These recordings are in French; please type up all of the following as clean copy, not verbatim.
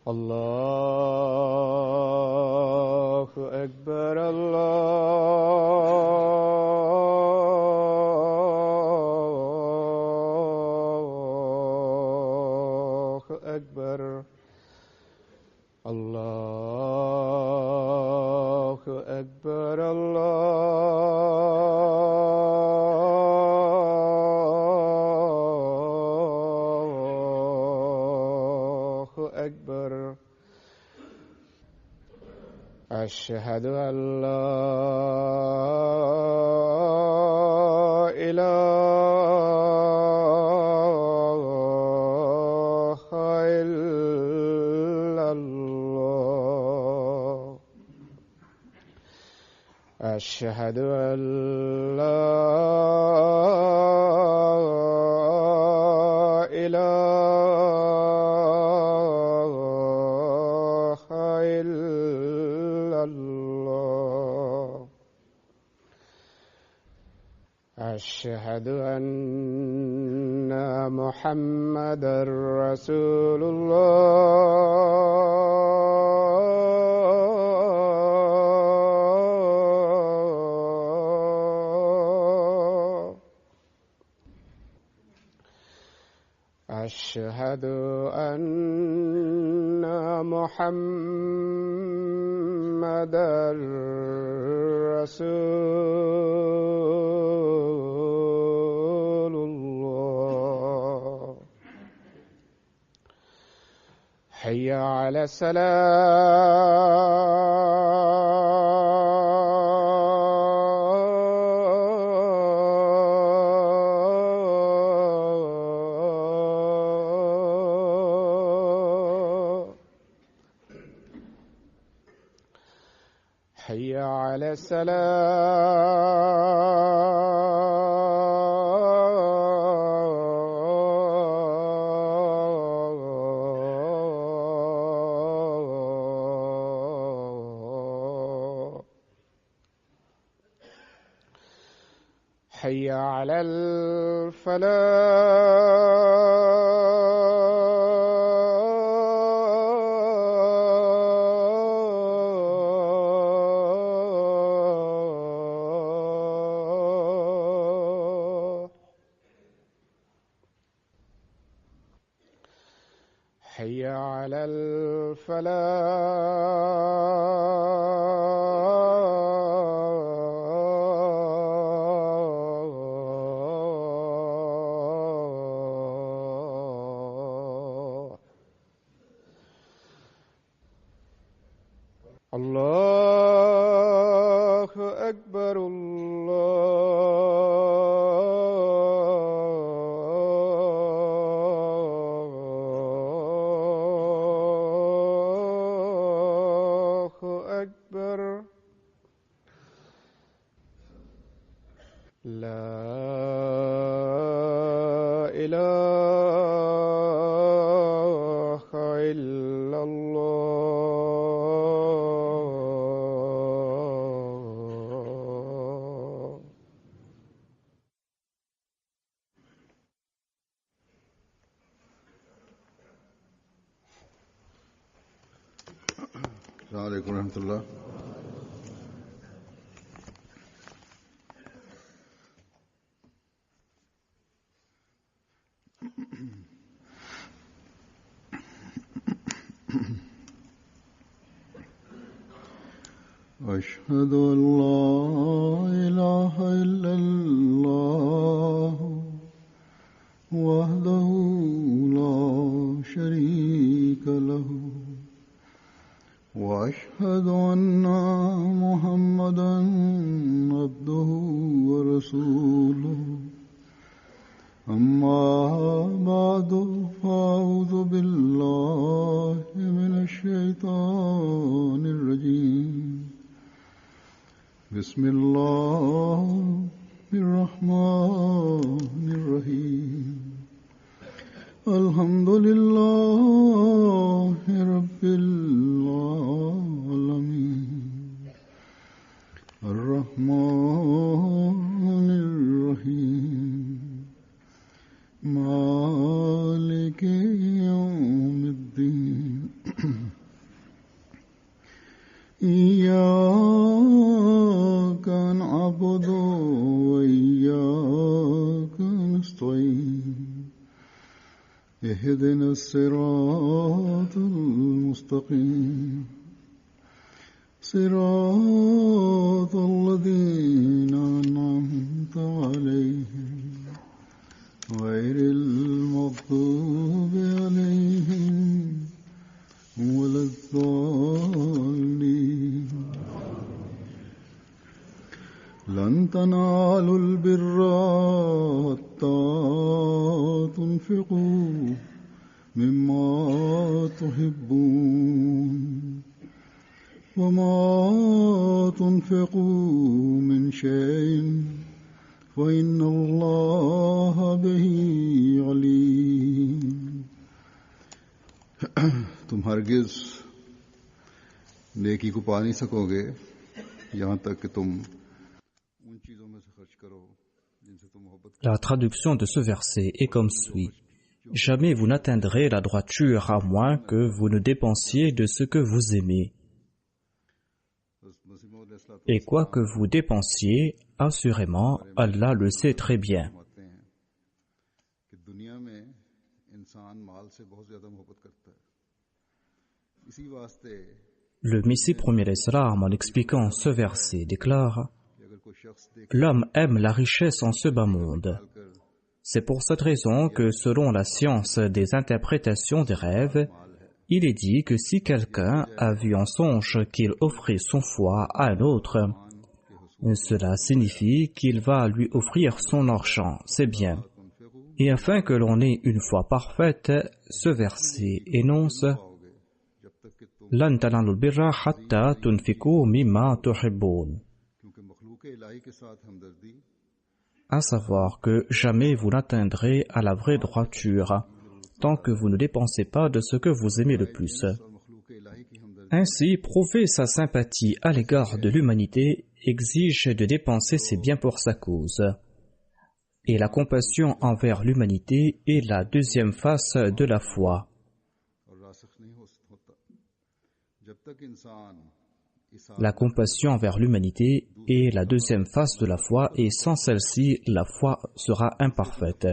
الله أكبر الله أكبر الله أكبر الله أكبر. أشهد أن لا إله إلا الله. أشهد أن لا إله إلا الله. أشهد أن محمدًا رسول الله. أشهد أن محمدًا رسول الله. حي على الصلاة. حي على السلام. حي على الفلاح. حي على الفلاح. الله أكبر الله أكبر. لا إله إلا الله. السلام عليكم ورحمة الله. أشهد أن لا إله إلا الله وحده لا شريك له وأشهد أن محمدًا عبده ورسوله. أما بعد فأعوذ بالله من الشيطان الرجيم. بسم الله الرحمن الرحيم. الحمد لله رب العالمين. الرحمن الرحيم. مالك يوم الدين. اهدنا الصراط المستقيم صراط الذين أنعمت عليهم غير المغضوب عليهم ولا الضالين لن تنالوا البر حتى تنفقوا مما تحبون وما تنفقوا من شيء فإن الله به عليم तुम हरगिज नेकी को पा नहीं सकोगे यहाँ तक कि तुम उन चीजों में से खर्च करो जिनसे तुम मोहब्बत La traduction de ce verset est comme suit. Jamais vous n'atteindrez la droiture à moins que vous ne dépensiez de ce que vous aimez. Et quoi que vous dépensiez, assurément, Allah le sait très bien. Le Messie premier l'Islam, en expliquant ce verset, déclare « L'homme aime la richesse en ce bas monde. C'est pour cette raison que, selon la science des interprétations des rêves, il est dit que si quelqu'un a vu en songe qu'il offrait son foie à un autre, cela signifie qu'il va lui offrir son argent, c'est bien. Et afin que l'on ait une foi parfaite, ce verset énonce « Lan tanalul birra hatta tunfiku mimma tuhibbun » à savoir que jamais vous n'atteindrez à la vraie droiture, tant que vous ne dépensez pas de ce que vous aimez le plus. Ainsi, prouver sa sympathie à l'égard de l'humanité exige de dépenser ses biens pour sa cause. Et la compassion envers l'humanité est la deuxième face de la foi. La compassion envers l'humanité est la deuxième face de la foi et sans celle-ci, la foi sera imparfaite.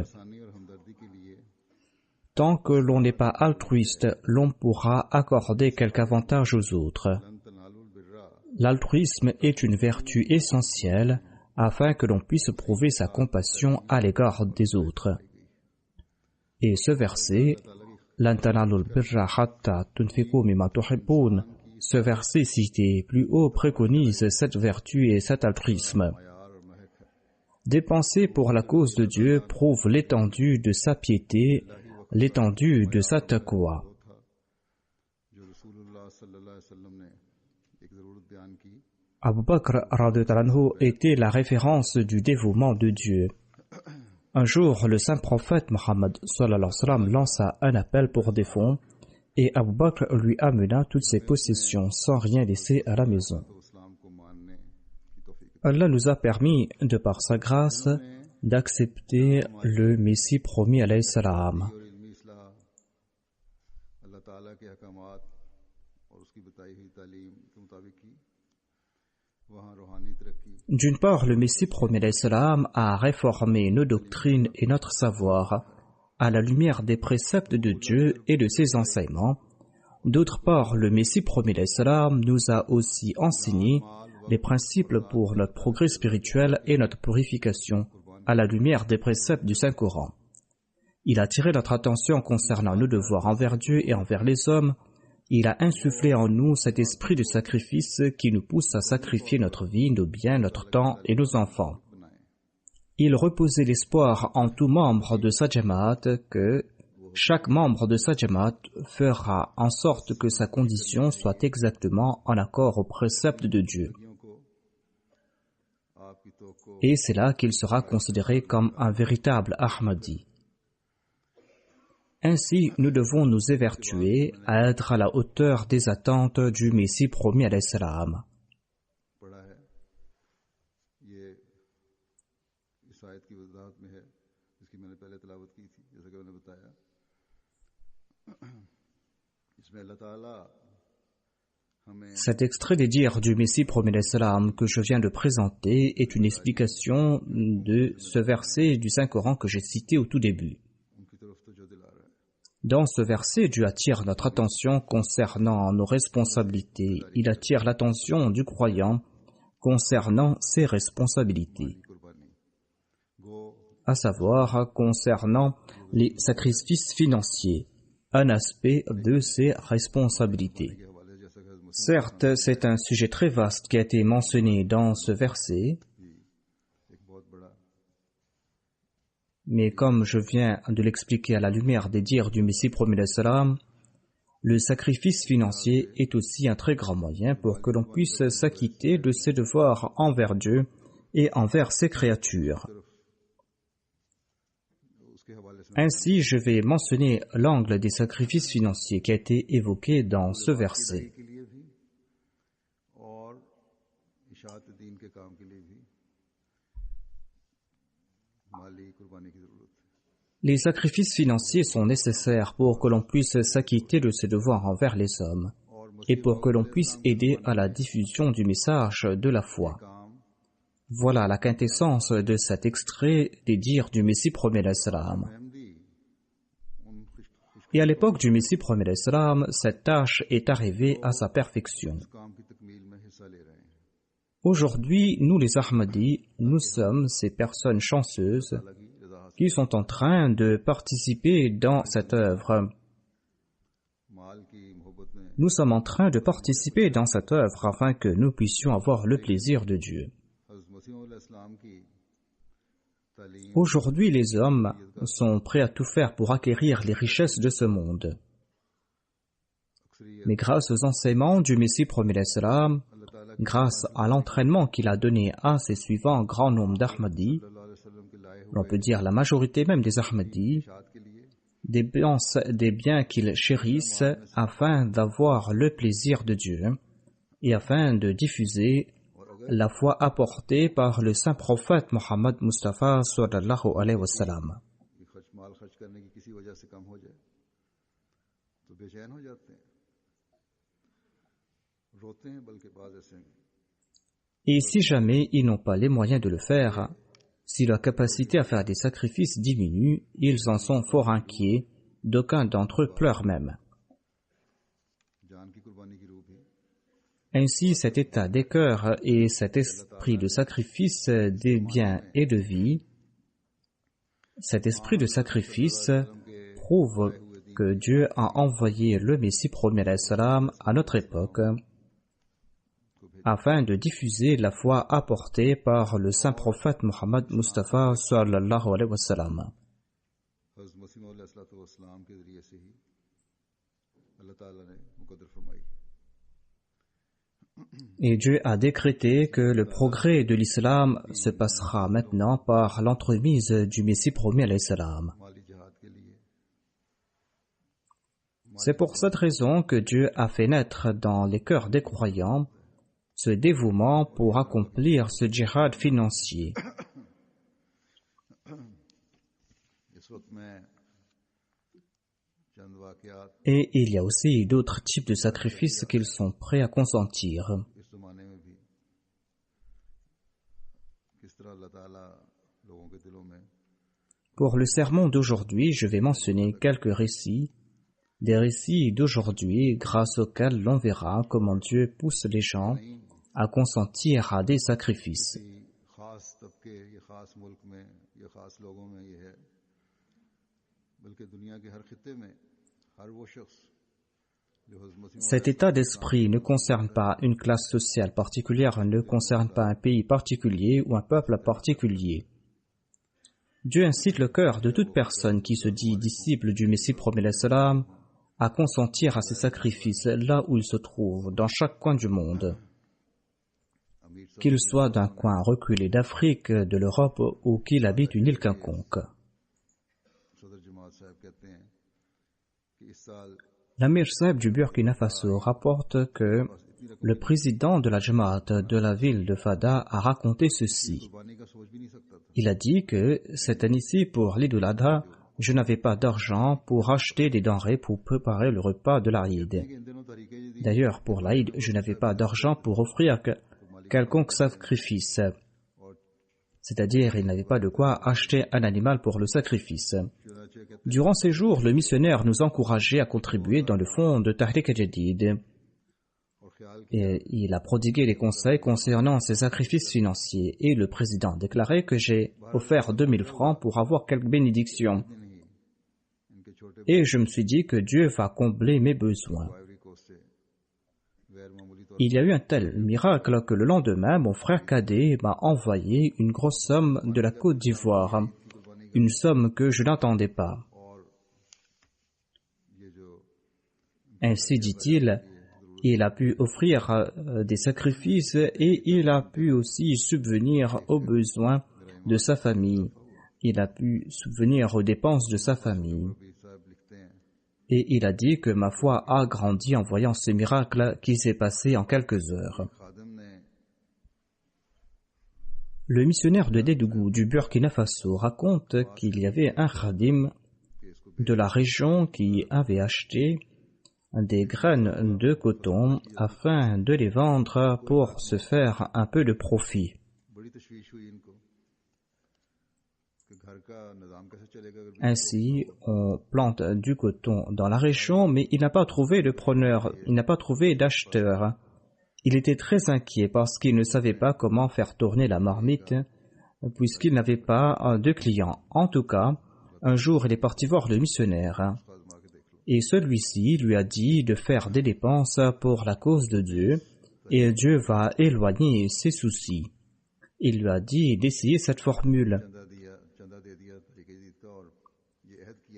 Tant que l'on n'est pas altruiste, l'on pourra accorder quelque avantage aux autres. L'altruisme est une vertu essentielle afin que l'on puisse prouver sa compassion à l'égard des autres. Et ce verset, Lan tanalul birra hatta tunfiqu mimma tuhibbun, ce verset cité plus haut préconise cette vertu et cet altruisme. Dépenser pour la cause de Dieu prouve l'étendue de sa piété, l'étendue de sa taqwa. Abu Bakr radhiyallahu anhu était la référence du dévouement de Dieu. Un jour, le saint prophète Muhammad sallallahu alayhi wa sallam lança un appel pour des fonds et Abu Bakr lui amena toutes ses possessions sans rien laisser à la maison. Allah nous a permis, de par sa grâce, d'accepter le Messie promis alayhi salam. D'une part, le Messie promis alayhi salam a réformé nos doctrines et notre savoir à la lumière des préceptes de Dieu et de ses enseignements. D'autre part, le Messie promis alayhi salam nous a aussi enseigné les principes pour notre progrès spirituel et notre purification à la lumière des préceptes du Saint-Coran. Il a attiré notre attention concernant nos devoirs envers Dieu et envers les hommes. Il a insufflé en nous cet esprit de sacrifice qui nous pousse à sacrifier notre vie, nos biens, notre temps et nos enfants. Il reposait l'espoir en tout membre de sa Jamaat que chaque membre de sa Jamaat fera en sorte que sa condition soit exactement en accord aux préceptes de Dieu. Et c'est là qu'il sera considéré comme un véritable Ahmadi. Ainsi, nous devons nous évertuer à être à la hauteur des attentes du Messie promis alayhi salam. Cet extrait des dires du Messie promis alayhi salam que je viens de présenter est une explication de ce verset du Saint-Coran que j'ai cité au tout début. Dans ce verset, Dieu attire notre attention concernant nos responsabilités. Il attire l'attention du croyant concernant ses responsabilités, à savoir concernant les sacrifices financiers, un aspect de ses responsabilités. Certes, c'est un sujet très vaste qui a été mentionné dans ce verset, mais comme je viens de l'expliquer à la lumière des dires du Messie promis salam, le sacrifice financier est aussi un très grand moyen pour que l'on puisse s'acquitter de ses devoirs envers Dieu et envers ses créatures. Ainsi, je vais mentionner l'angle des sacrifices financiers qui a été évoqué dans ce verset. Les sacrifices financiers sont nécessaires pour que l'on puisse s'acquitter de ses devoirs envers les hommes et pour que l'on puisse aider à la diffusion du message de la foi. Voilà la quintessence de cet extrait des dires du Messie promis salam. Et à l'époque du Messie promis salam, cette tâche est arrivée à sa perfection. Aujourd'hui, nous les Ahmadis, nous sommes ces personnes chanceuses qui sont en train de participer dans cette œuvre. Nous sommes en train de participer dans cette œuvre afin que nous puissions avoir le plaisir de Dieu. Aujourd'hui, les hommes sont prêts à tout faire pour acquérir les richesses de ce monde. Mais grâce aux enseignements du Messie promis salam, grâce à l'entraînement qu'il a donné à ses suivants, grand nombre d'Ahmadis, on peut dire la majorité même des Ahmadis, dépensent des biens qu'ils chérissent afin d'avoir le plaisir de Dieu et afin de diffuser la foi apportée par le saint prophète Mohammed Mustafa sallallahu alayhi wa sallam. Et si jamais ils n'ont pas les moyens de le faire, si leur capacité à faire des sacrifices diminue, ils en sont fort inquiets, d'aucuns d'entre eux pleurent même. Ainsi, cet état des cœurs et cet esprit de sacrifice des biens et de vie, cet esprit de sacrifice prouve que Dieu a envoyé le Messie promis salam à notre époque afin de diffuser la foi apportée par le saint prophète Mohammed Mustafa sallallahu alayhi wa sallam. Et Dieu a décrété que le progrès de l'islam se passera maintenant par l'entremise du Messie promis alayhi salam. C'est pour cette raison que Dieu a fait naître dans les cœurs des croyants ce dévouement pour accomplir ce djihad financier. Et il y a aussi d'autres types de sacrifices qu'ils sont prêts à consentir. Pour le sermon d'aujourd'hui, je vais mentionner quelques récits, des récits d'aujourd'hui grâce auxquels l'on verra comment Dieu pousse les gens à consentir à des sacrifices. Cet état d'esprit ne concerne pas une classe sociale particulière, ne concerne pas un pays particulier ou un peuple particulier. Dieu incite le cœur de toute personne qui se dit disciple du Messie promis salam à consentir à ces sacrifices là où il se trouve, dans chaque coin du monde. Qu'il soit d'un coin reculé d'Afrique, de l'Europe ou qu'il habite une île quelconque. L'Amir Sahib du Burkina Faso rapporte que le président de la Jamaat de la ville de Fada a raconté ceci. Il a dit que cette année-ci, pour l'Eid al-Adha, je n'avais pas d'argent pour acheter des denrées pour préparer le repas de l'Aïd. D'ailleurs, pour l'Aïd, je n'avais pas d'argent pour offrir quelconque sacrifice. c'est-à-dire il n'avait pas de quoi acheter un animal pour le sacrifice. Durant ces jours, le missionnaire nous encourageait à contribuer dans le fonds de Tahrik Jadid. Et il a prodigué des conseils concernant ses sacrifices financiers et le président a déclaré que j'ai offert 2000 francs pour avoir quelques bénédictions. Et je me suis dit que Dieu va combler mes besoins. Il y a eu un tel miracle que le lendemain, mon frère cadet m'a envoyé une grosse somme de la Côte d'Ivoire, une somme que je n'attendais pas. Ainsi, dit-il, il a pu offrir des sacrifices et il a pu aussi subvenir aux besoins de sa famille. Il a pu subvenir aux dépenses de sa famille. Et il a dit que ma foi a grandi en voyant ce miracle qui s'est passé en quelques heures. Le missionnaire de Dédougou du Burkina Faso raconte qu'il y avait un khadim de la région qui avait acheté des graines de coton afin de les vendre pour se faire un peu de profit. Ainsi, on plante du coton dans la région, mais il n'a pas trouvé de preneur, il n'a pas trouvé d'acheteur. Il était très inquiet parce qu'il ne savait pas comment faire tourner la marmite, puisqu'il n'avait pas de clients. En tout cas, un jour, il est parti voir le missionnaire. Et celui-ci lui a dit de faire des dépenses pour la cause de Dieu, et Dieu va éloigner ses soucis. Il lui a dit d'essayer cette formule.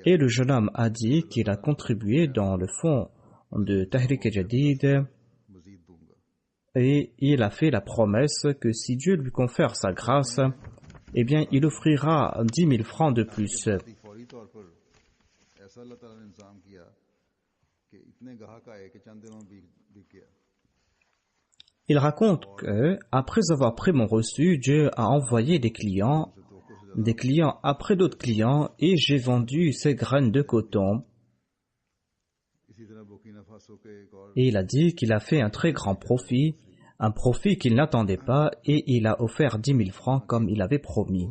Et le jeune homme a dit qu'il a contribué dans le fonds de Tahrik Jadid, et il a fait la promesse que si Dieu lui confère sa grâce, eh bien il offrira 10 000 francs de plus. Il raconte que, après avoir pris mon reçu, Dieu a envoyé des clients après d'autres clients, et j'ai vendu ces graines de coton. Et il a dit qu'il a fait un très grand profit, un profit qu'il n'attendait pas, et il a offert 10 000 francs comme il avait promis.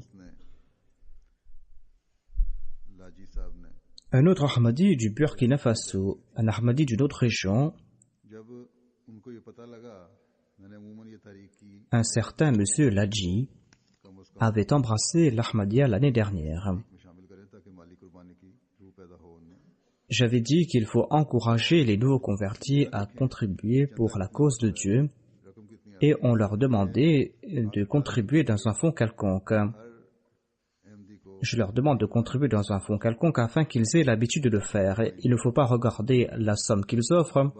Un autre Ahmadi du Burkina Faso, un Ahmadi d'une autre région, un certain monsieur Ladji, avait embrassé l'Ahmadiyya l'année dernière. J'avais dit qu'il faut encourager les nouveaux convertis à contribuer pour la cause de Dieu, et on leur demandait de contribuer dans un fonds quelconque. Je leur demande de contribuer dans un fonds quelconque afin qu'ils aient l'habitude de le faire. Il ne faut pas regarder la somme qu'ils offrent.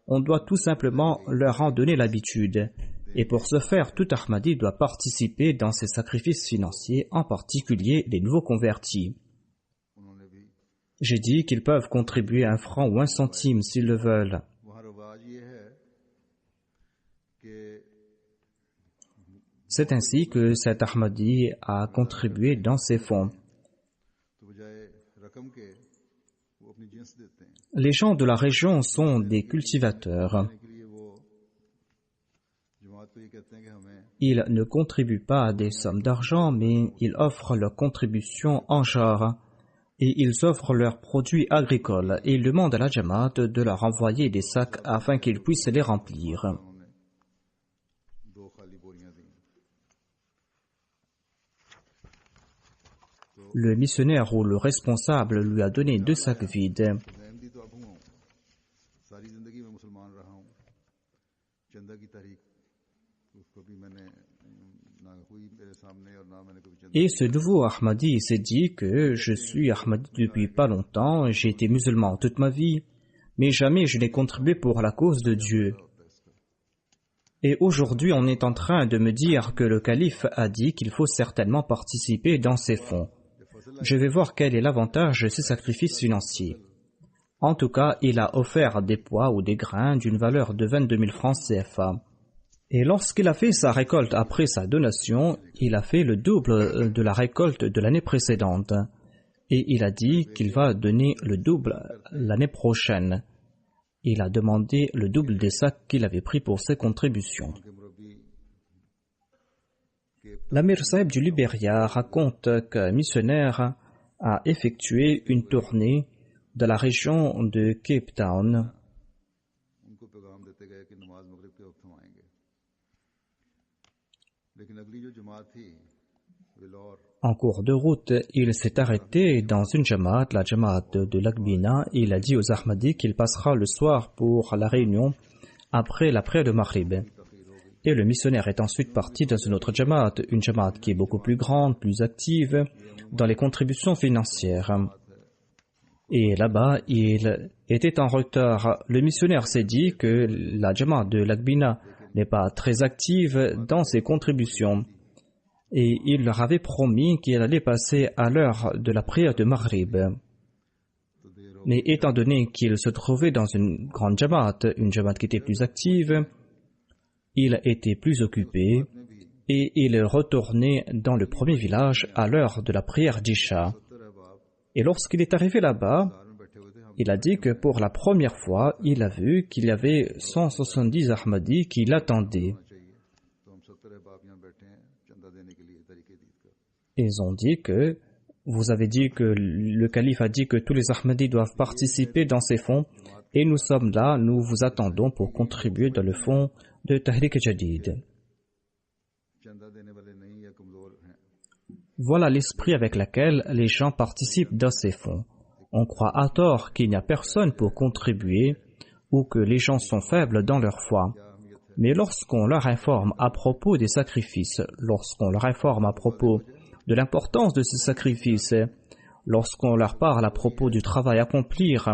On doit tout simplement leur en donner l'habitude. Et pour ce faire, tout Ahmadi doit participer dans ces sacrifices financiers, en particulier les nouveaux convertis. J'ai dit qu'ils peuvent contribuer 1 franc ou 1 centime s'ils le veulent. C'est ainsi que cet Ahmadi a contribué dans ces fonds. Les gens de la région sont des cultivateurs. Ils ne contribuent pas à des sommes d'argent, mais ils offrent leur contribution en genre. Et ils offrent leurs produits agricoles et ils demandent à la Jamaat de leur envoyer des sacs afin qu'ils puissent les remplir. Le missionnaire ou le responsable lui a donné 2 sacs vides. Et ce nouveau Ahmadi s'est dit que je suis Ahmadi depuis pas longtemps, j'ai été musulman toute ma vie, mais jamais je n'ai contribué pour la cause de Dieu. Et aujourd'hui, on est en train de me dire que le calife a dit qu'il faut certainement participer dans ces fonds. Je vais voir quel est l'avantage de ces sacrifices financiers. En tout cas, il a offert des pois ou des grains d'une valeur de 22 000 francs CFA. Et lorsqu'il a fait sa récolte après sa donation, il a fait le double de la récolte de l'année précédente. Et il a dit qu'il va donner le double l'année prochaine. Il a demandé le double des sacs qu'il avait pris pour ses contributions. L'Amir Sahib du Libéria raconte qu'un missionnaire a effectué une tournée de la région de Cape Town. उनको पैगाम देते गए कि नमाज मगरिब के वक्त हम आएंगे, लेकिन अगली जो जमात थी विलौर En cours de route, il s'est arrêté dans une jamaat, la jamaat de Lagbina. Il a dit aux Ahmadis qu'il passera le soir pour la réunion après la prière de Maghrib. Et le missionnaire est ensuite parti dans une autre jamaat, une jamaat qui est beaucoup plus grande, plus active dans les contributions financières. Et là-bas, il était en retard. Le missionnaire s'est dit que la jamaat de Lagbina n'est pas très active dans ses contributions. Et il leur avait promis qu'il allait passer à l'heure de la prière de Maghrib. Mais étant donné qu'il se trouvait dans une grande jamaat, une jamaat qui était plus active, il était plus occupé et il retournait dans le premier village à l'heure de la prière d'Isha. Et lorsqu'il est arrivé là-bas, il a dit que pour la première fois, il a vu qu'il y avait 170 Ahmadis qui l'attendaient. Ils ont dit que vous avez dit que le calife a dit que tous les Ahmadis doivent participer dans ces fonds et nous sommes là, nous vous attendons pour contribuer dans le fonds de Tahrik Jadid. Voilà l'esprit avec lequel les gens participent dans ces fonds. On croit à tort qu'il n'y a personne pour contribuer ou que les gens sont faibles dans leur foi. Mais lorsqu'on leur informe à propos des sacrifices, lorsqu'on leur informe à propos de l'importance de ces sacrifices, lorsqu'on leur parle à propos du travail à accomplir,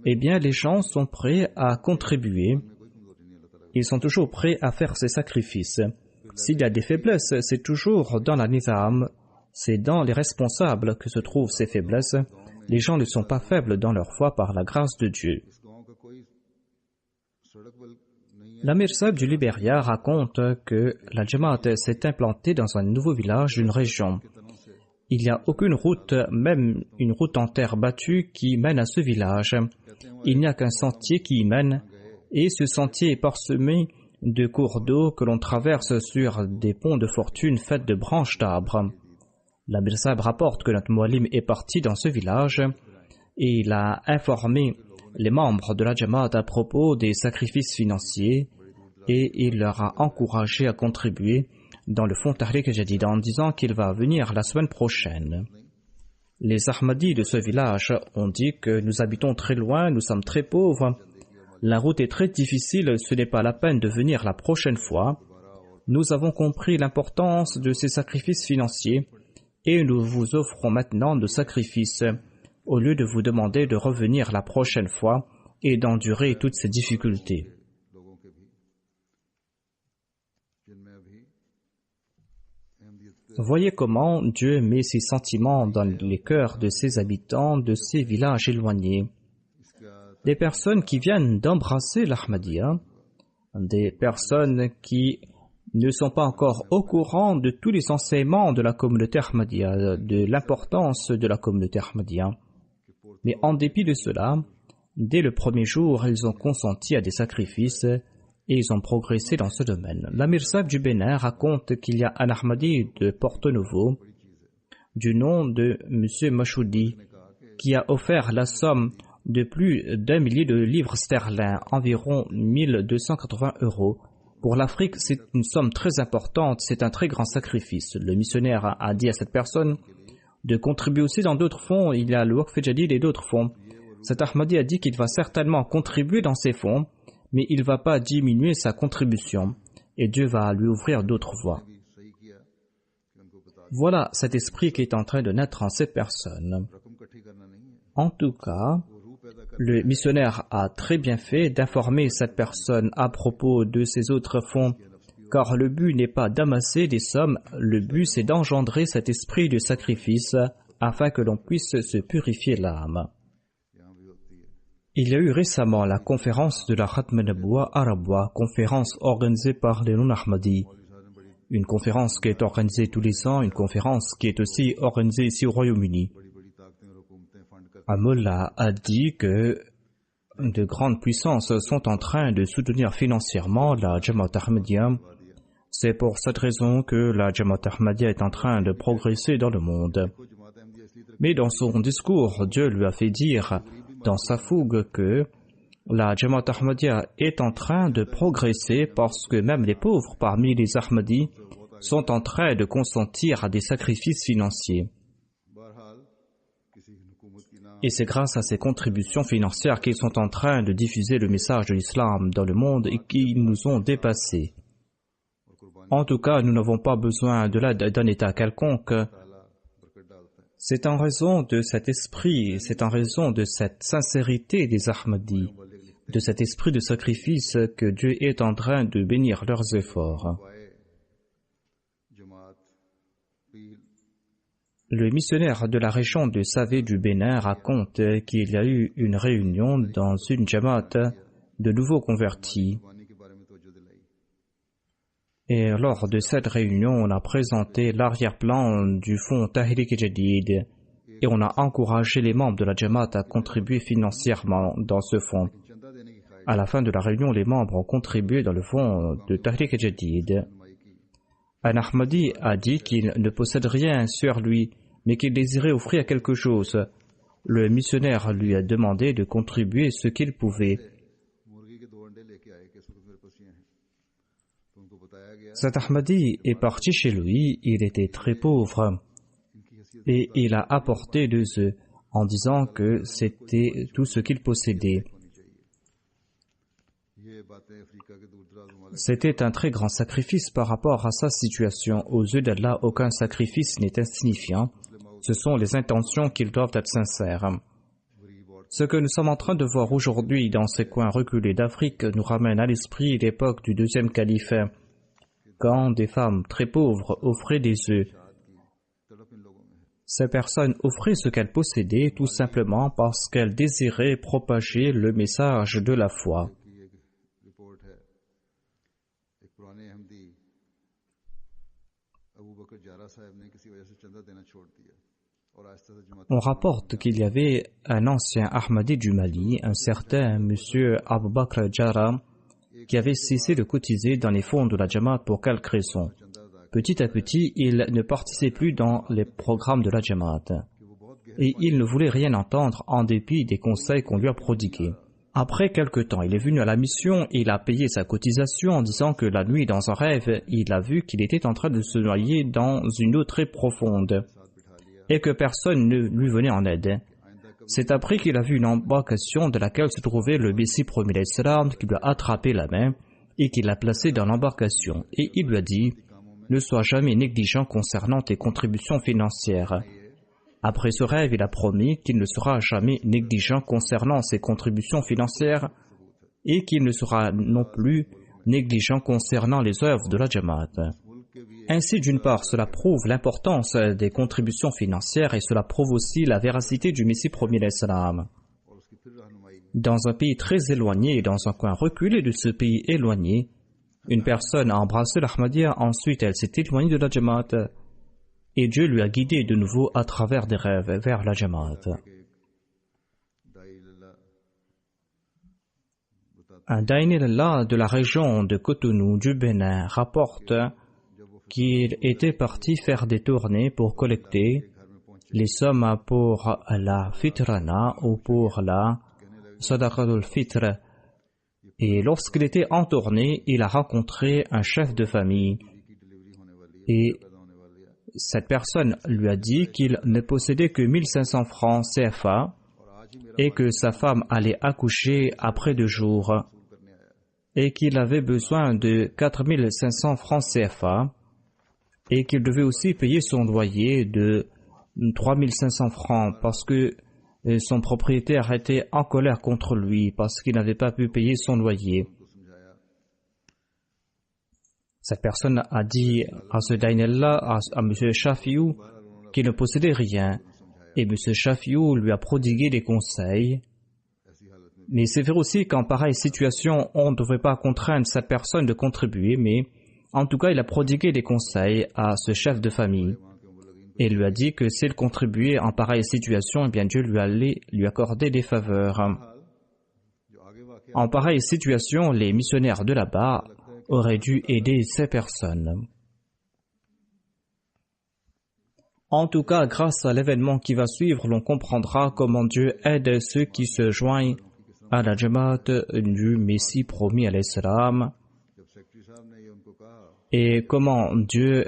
eh bien les gens sont prêts à contribuer. Ils sont toujours prêts à faire ces sacrifices. S'il y a des faiblesses, c'est toujours dans la nizam, c'est dans les responsables que se trouvent ces faiblesses. Les gens ne sont pas faibles dans leur foi par la grâce de Dieu. L'Amir Sahib du Libéria raconte que la Jamaat s'est implantée dans un nouveau village d'une région. Il n'y a aucune route, même une route en terre battue, qui mène à ce village. Il n'y a qu'un sentier qui y mène, et ce sentier est parsemé de cours d'eau que l'on traverse sur des ponts de fortune faits de branches d'arbres. L'Amir Sahib rapporte que notre Muallim est parti dans ce village et il a informé les membres de la Jamaat à propos des sacrifices financiers et il leur a encouragé à contribuer dans le fonds Tahrik Jadid en disant qu'il va venir la semaine prochaine. Les Ahmadis de ce village ont dit que nous habitons très loin, nous sommes très pauvres, la route est très difficile, ce n'est pas la peine de venir la prochaine fois. Nous avons compris l'importance de ces sacrifices financiers et nous vous offrons maintenant de sacrifices au lieu de vous demander de revenir la prochaine fois et d'endurer toutes ces difficultés. Voyez comment Dieu met ses sentiments dans les cœurs de ses habitants de ces villages éloignés. Des personnes qui viennent d'embrasser l'Ahmadiyya, des personnes qui ne sont pas encore au courant de tous les enseignements de la communauté Ahmadiyya, de l'importance de la communauté Ahmadiyya. Mais en dépit de cela, dès le premier jour, ils ont consenti à des sacrifices et ils ont progressé dans ce domaine. L'Amir Sahib du Bénin raconte qu'il y a un Ahmadi de Porto Novo, du nom de M. Machoudi, qui a offert la somme de plus d'1 millier de livres sterling, environ 1280 €. Pour l'Afrique, c'est une somme très importante, c'est un très grand sacrifice. Le missionnaire a dit à cette personne de contribuer aussi dans d'autres fonds, il y a le Waqf Jadid et d'autres fonds. Cet Ahmadi a dit qu'il va certainement contribuer dans ces fonds, mais il ne va pas diminuer sa contribution, et Dieu va lui ouvrir d'autres voies. Voilà cet esprit qui est en train de naître en ces personnes. En tout cas, le missionnaire a très bien fait d'informer cette personne à propos de ces autres fonds, car le but n'est pas d'amasser des sommes, le but c'est d'engendrer cet esprit de sacrifice afin que l'on puisse se purifier l'âme. Il y a eu récemment la conférence de la Khatm an-Nubuwwa Arabwa, conférence organisée par les non-Ahmadis. Une conférence qui est organisée tous les ans, une conférence qui est aussi organisée ici au Royaume-Uni. Un mullah a dit que de grandes puissances sont en train de soutenir financièrement la Jamaat Ahmadiyya. C'est pour cette raison que la Jamaat Ahmadiyya est en train de progresser dans le monde. Mais dans son discours, Dieu lui a fait dire dans sa fougue que la Jamaat Ahmadiyya est en train de progresser parce que même les pauvres parmi les Ahmadis sont en train de consentir à des sacrifices financiers. Et c'est grâce à ces contributions financières qu'ils sont en train de diffuser le message de l'islam dans le monde et qu'ils nous ont dépassés. En tout cas, nous n'avons pas besoin de l'aide d'un État quelconque. C'est en raison de cet esprit, c'est en raison de cette sincérité des Ahmadis, de cet esprit de sacrifice que Dieu est en train de bénir leurs efforts. Le missionnaire de la région de Savé du Bénin raconte qu'il y a eu une réunion dans une jamaat de nouveaux convertis. Et lors de cette réunion, on a présenté l'arrière-plan du fonds Tahrik Jadid et on a encouragé les membres de la jamaat à contribuer financièrement dans ce fonds. À la fin de la réunion, les membres ont contribué dans le fonds de Tahrik Jadid. Un Ahmadi a dit qu'il ne possède rien sur lui, mais qu'il désirait offrir quelque chose. Le missionnaire lui a demandé de contribuer ce qu'il pouvait. Cet Ahmadi est parti chez lui, il était très pauvre, et il a apporté 2 œufs en disant que c'était tout ce qu'il possédait. C'était un très grand sacrifice par rapport à sa situation. Aux yeux d'Allah, aucun sacrifice n'est insignifiant. Ce sont les intentions qui doivent être sincères. Ce que nous sommes en train de voir aujourd'hui dans ces coins reculés d'Afrique nous ramène à l'esprit l'époque du 2e califat, quand des femmes très pauvres offraient des œufs. Ces personnes offraient ce qu'elles possédaient tout simplement parce qu'elles désiraient propager le message de la foi. On rapporte qu'il y avait un ancien Ahmadi du Mali, un certain monsieur Abu Bakr Jara, qui avait cessé de cotiser dans les fonds de la Jamaat pour quelque raison. Petit à petit, il ne participait plus dans les programmes de la Jamaat. Et il ne voulait rien entendre en dépit des conseils qu'on lui a prodigués. Après quelque temps, il est venu à la mission et il a payé sa cotisation en disant que la nuit, dans un rêve, il a vu qu'il était en train de se noyer dans une eau très profonde et que personne ne lui venait en aide. C'est après qu'il a vu une embarcation de laquelle se trouvait le Messie premier d'Islam qui lui a attrapé la main et qui l'a placé dans l'embarcation. Et il lui a dit « Ne sois jamais négligent concernant tes contributions financières ». Après ce rêve, il a promis qu'il ne sera jamais négligent concernant ses contributions financières et qu'il ne sera non plus négligent concernant les œuvres de la Jamaat. Ainsi, d'une part, cela prouve l'importance des contributions financières et cela prouve aussi la véracité du Messie premier d'Islam. Dans un pays très éloigné et dans un coin reculé de ce pays éloigné, une personne a embrassé l'Ahmadiyya, ensuite elle s'est éloignée de la Jamaat et Dieu lui a guidé de nouveau à travers des rêves vers la Jamaat. Un Daïn-e-Allah de la région de Cotonou du Bénin rapporte qu'il était parti faire des tournées pour collecter les sommes pour la fitrana ou pour la sadaqatul fitr. Et lorsqu'il était en tournée, il a rencontré un chef de famille. Et cette personne lui a dit qu'il ne possédait que 1500 francs CFA et que sa femme allait accoucher après 2 jours et qu'il avait besoin de 4500 francs CFA et qu'il devait aussi payer son loyer de 3500 francs parce que son propriétaire était en colère contre lui parce qu'il n'avait pas pu payer son loyer. Cette personne a dit à ce Daïn-Allah, à M. Shafiou, qu'il ne possédait rien. Et M. Shafiou lui a prodigué des conseils. Mais c'est vrai aussi qu'en pareille situation, on ne devrait pas contraindre cette personne de contribuer, mais en tout cas, il a prodigué des conseils à ce chef de famille. Et lui a dit que s'il contribuait en pareille situation, eh bien Dieu lui allait lui accorder des faveurs. En pareille situation, les missionnaires de là-bas aurait dû aider ces personnes. En tout cas, grâce à l'événement qui va suivre, l'on comprendra comment Dieu aide ceux qui se joignent à la Jamaat du Messie promis alayhi salam et comment Dieu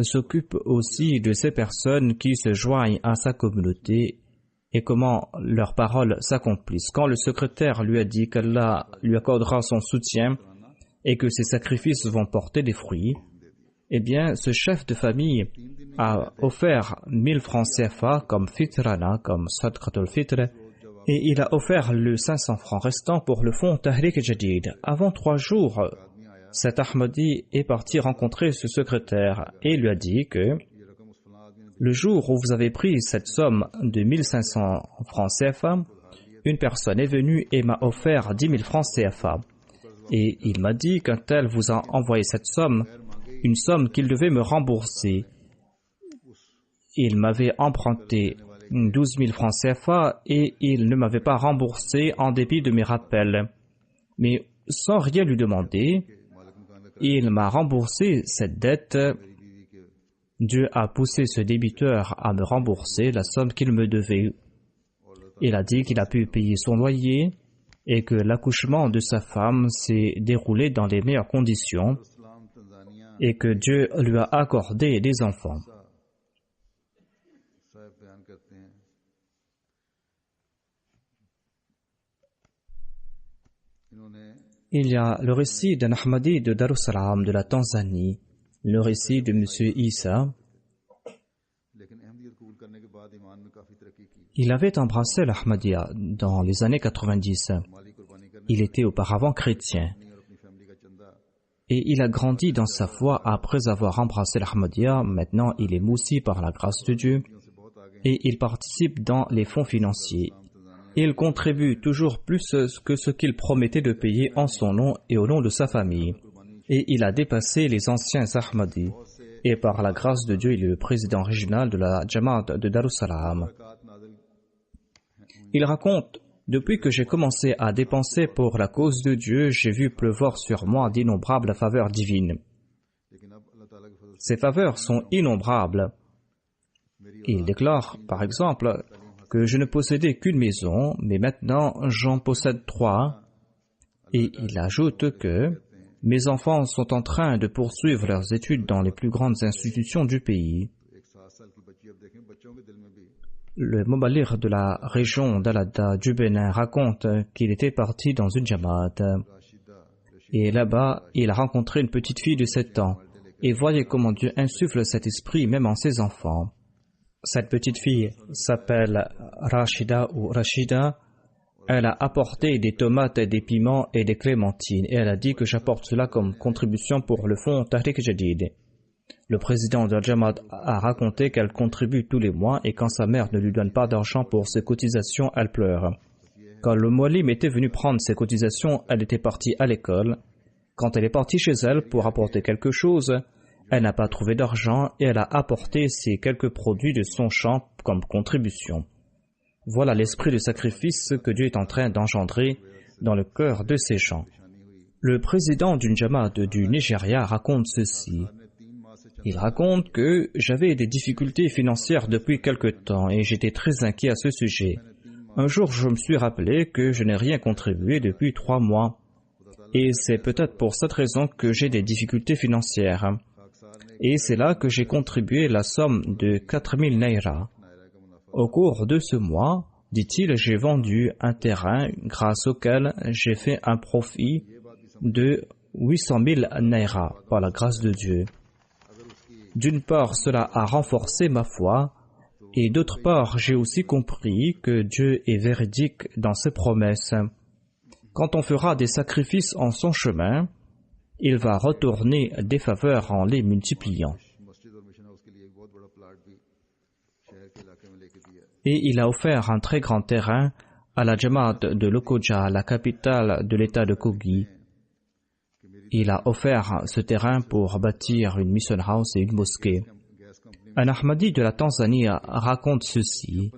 s'occupe aussi de ces personnes qui se joignent à sa communauté et comment leurs paroles s'accomplissent. Quand le secrétaire lui a dit qu'Allah lui accordera son soutien et que ses sacrifices vont porter des fruits, eh bien, ce chef de famille a offert 1000 francs CFA comme fitrana, comme sadqatul fitr, et il a offert le 500 francs restant pour le fonds Tahrik Jadid. Avant 3 jours, cet Ahmadi est parti rencontrer ce secrétaire et lui a dit que le jour où vous avez pris cette somme de 1500 francs CFA, une personne est venue et m'a offert 10 000 francs CFA. Et il m'a dit qu'un tel vous a envoyé cette somme, une somme qu'il devait me rembourser. Il m'avait emprunté 12 000 francs CFA et il ne m'avait pas remboursé en dépit de mes rappels. Mais sans rien lui demander, il m'a remboursé cette dette. Dieu a poussé ce débiteur à me rembourser la somme qu'il me devait. Il a dit qu'il a pu payer son loyer et que l'accouchement de sa femme s'est déroulé dans les meilleures conditions et que Dieu lui a accordé des enfants. Il y a le récit d'un Ahmadi de Darussalam de la Tanzanie, le récit de M. Issa. Il avait embrassé l'Ahmadiyya dans les années 90. Il était auparavant chrétien. Et il a grandi dans sa foi après avoir embrassé l'Ahmadiyya. Maintenant, il est moussi par la grâce de Dieu. Et il participe dans les fonds financiers. Il contribue toujours plus que ce qu'il promettait de payer en son nom et au nom de sa famille. Et il a dépassé les anciens Ahmadis. Et par la grâce de Dieu, il est le président régional de la Jamaat de Darussalam. Il raconte, depuis que j'ai commencé à dépenser pour la cause de Dieu, j'ai vu pleuvoir sur moi d'innombrables faveurs divines. Ces faveurs sont innombrables. Il déclare, par exemple, que je ne possédais qu'une maison, mais maintenant j'en possède 3. Et il ajoute que mes enfants sont en train de poursuivre leurs études dans les plus grandes institutions du pays. Le Mobalir de la région d'Alada du Bénin raconte qu'il était parti dans une jamaat. Et là-bas, il a rencontré une petite fille de 7 ans. Et voyez comment Dieu insuffle cet esprit même en ses enfants. Cette petite fille s'appelle Rachida ou Rachida. Elle a apporté des tomates, des piments et des clémentines. Et elle a dit que j'apporte cela comme contribution pour le fonds Tahrik Jadid. Le président de la Jamaat a raconté qu'elle contribue tous les mois et quand sa mère ne lui donne pas d'argent pour ses cotisations, elle pleure. Quand le Moualim était venu prendre ses cotisations, elle était partie à l'école. Quand elle est partie chez elle pour apporter quelque chose, elle n'a pas trouvé d'argent et elle a apporté ces quelques produits de son champ comme contribution. Voilà l'esprit de sacrifice que Dieu est en train d'engendrer dans le cœur de ces gens. Le président d'une Jamaat du Nigeria raconte ceci. Il raconte que j'avais des difficultés financières depuis quelque temps et j'étais très inquiet à ce sujet. Un jour, je me suis rappelé que je n'ai rien contribué depuis 3 mois. Et c'est peut-être pour cette raison que j'ai des difficultés financières. Et c'est là que j'ai contribué la somme de 4000 naira. Au cours de ce mois, dit-il, j'ai vendu un terrain grâce auquel j'ai fait un profit de 800 000 naira par la grâce de Dieu. D'une part, cela a renforcé ma foi, et d'autre part, j'ai aussi compris que Dieu est véridique dans ses promesses. Quand on fera des sacrifices en son chemin, il va retourner des faveurs en les multipliant. Et il a offert un très grand terrain à la Jamaat de Lokoja, la capitale de l'état de Kogi. Il a offert ce terrain pour bâtir une mission house et une mosquée. Un Ahmadi de la Tanzanie raconte ceci.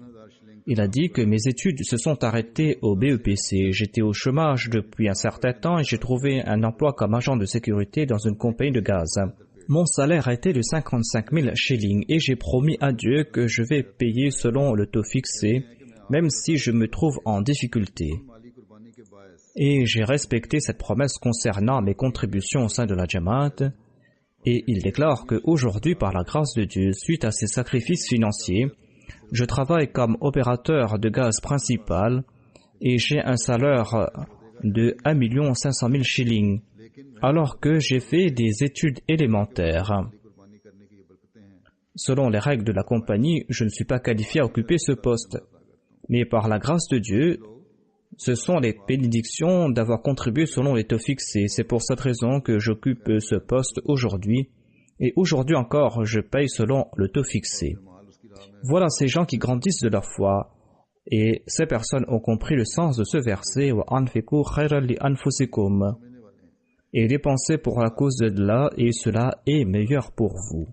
Il a dit que mes études se sont arrêtées au BEPC. J'étais au chômage depuis un certain temps et j'ai trouvé un emploi comme agent de sécurité dans une compagnie de gaz. Mon salaire a été de 55 000 shillings et j'ai promis à Dieu que je vais payer selon le taux fixé, même si je me trouve en difficulté. Et j'ai respecté cette promesse concernant mes contributions au sein de la Jamaat. Et il déclare qu'aujourd'hui, par la grâce de Dieu, suite à ses sacrifices financiers, je travaille comme opérateur de gaz principal et j'ai un salaire de 1 500 000 shillings, alors que j'ai fait des études élémentaires. Selon les règles de la compagnie, je ne suis pas qualifié à occuper ce poste. Mais par la grâce de Dieu, ce sont les bénédictions d'avoir contribué selon les taux fixés. C'est pour cette raison que j'occupe ce poste aujourd'hui. Et aujourd'hui encore, je paye selon le taux fixé. Voilà ces gens qui grandissent de leur foi. Et ces personnes ont compris le sens de ce verset « وَأَنْفِقُوا خَيْرًا لِأَنْفُسِكُمْ » et dépensez pour la cause d'Allah, et cela est meilleur pour vous.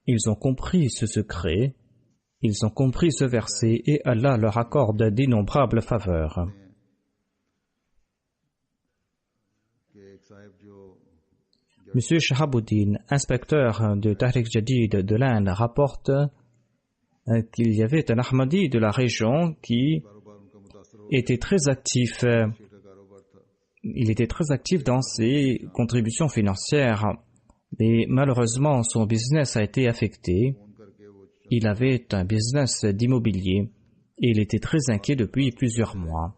Ils ont compris ce secret, ils ont compris ce verset, et Allah leur accorde d'innombrables faveurs. Monsieur Shahabuddin, inspecteur de Tahrik Jadid de l'Inde, rapporte qu'il y avait un Ahmadi de la région qui était très actif. Il était très actif dans ses contributions financières, mais malheureusement son business a été affecté. Il avait un business d'immobilier et il était très inquiet depuis plusieurs mois.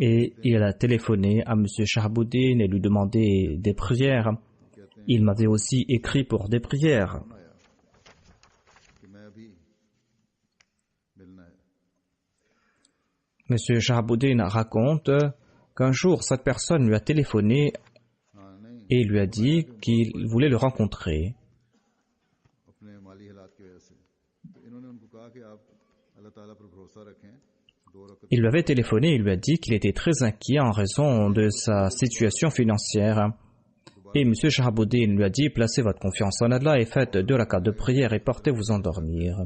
Et il a téléphoné à M. Shahabuddin et lui demandé des prières. Il m'avait aussi écrit pour des prières. M. Shahabuddin raconte qu'un jour, cette personne lui a téléphoné et lui a dit qu'il voulait le rencontrer. Il lui avait téléphoné et lui a dit qu'il était très inquiet en raison de sa situation financière. Et M. Shahabuddin lui a dit « Placez votre confiance en Allah et faites 2 rakats de prière et partez vous endormir. »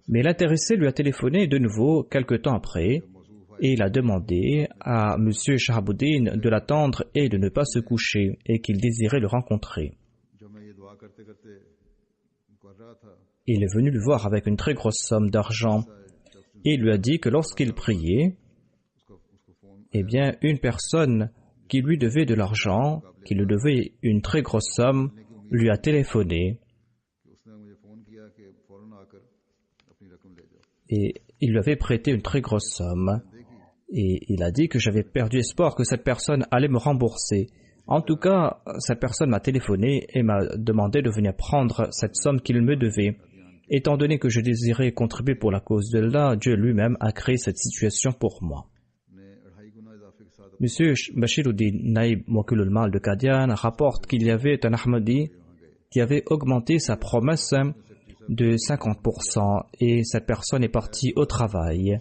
Mais l'intéressé lui a téléphoné de nouveau quelque temps après et il a demandé à M. Shahabuddin de l'attendre et de ne pas se coucher et qu'il désirait le rencontrer. Il est venu le voir avec une très grosse somme d'argent et il lui a dit que lorsqu'il priait, eh bien, une personne qui lui devait de l'argent, qui lui devait une très grosse somme, lui a téléphoné et il lui avait prêté une très grosse somme et il a dit que j'avais perdu espoir que cette personne allait me rembourser. En tout cas, cette personne m'a téléphoné et m'a demandé de venir prendre cette somme qu'il me devait. Étant donné que je désirais contribuer pour la cause d'Allah, Dieu lui-même a créé cette situation pour moi. Monsieur Bashiruddin Naïb Mokul Mal de Qadian rapporte qu'il y avait un Ahmadi qui avait augmenté sa promesse de 50% et cette personne est partie au travail.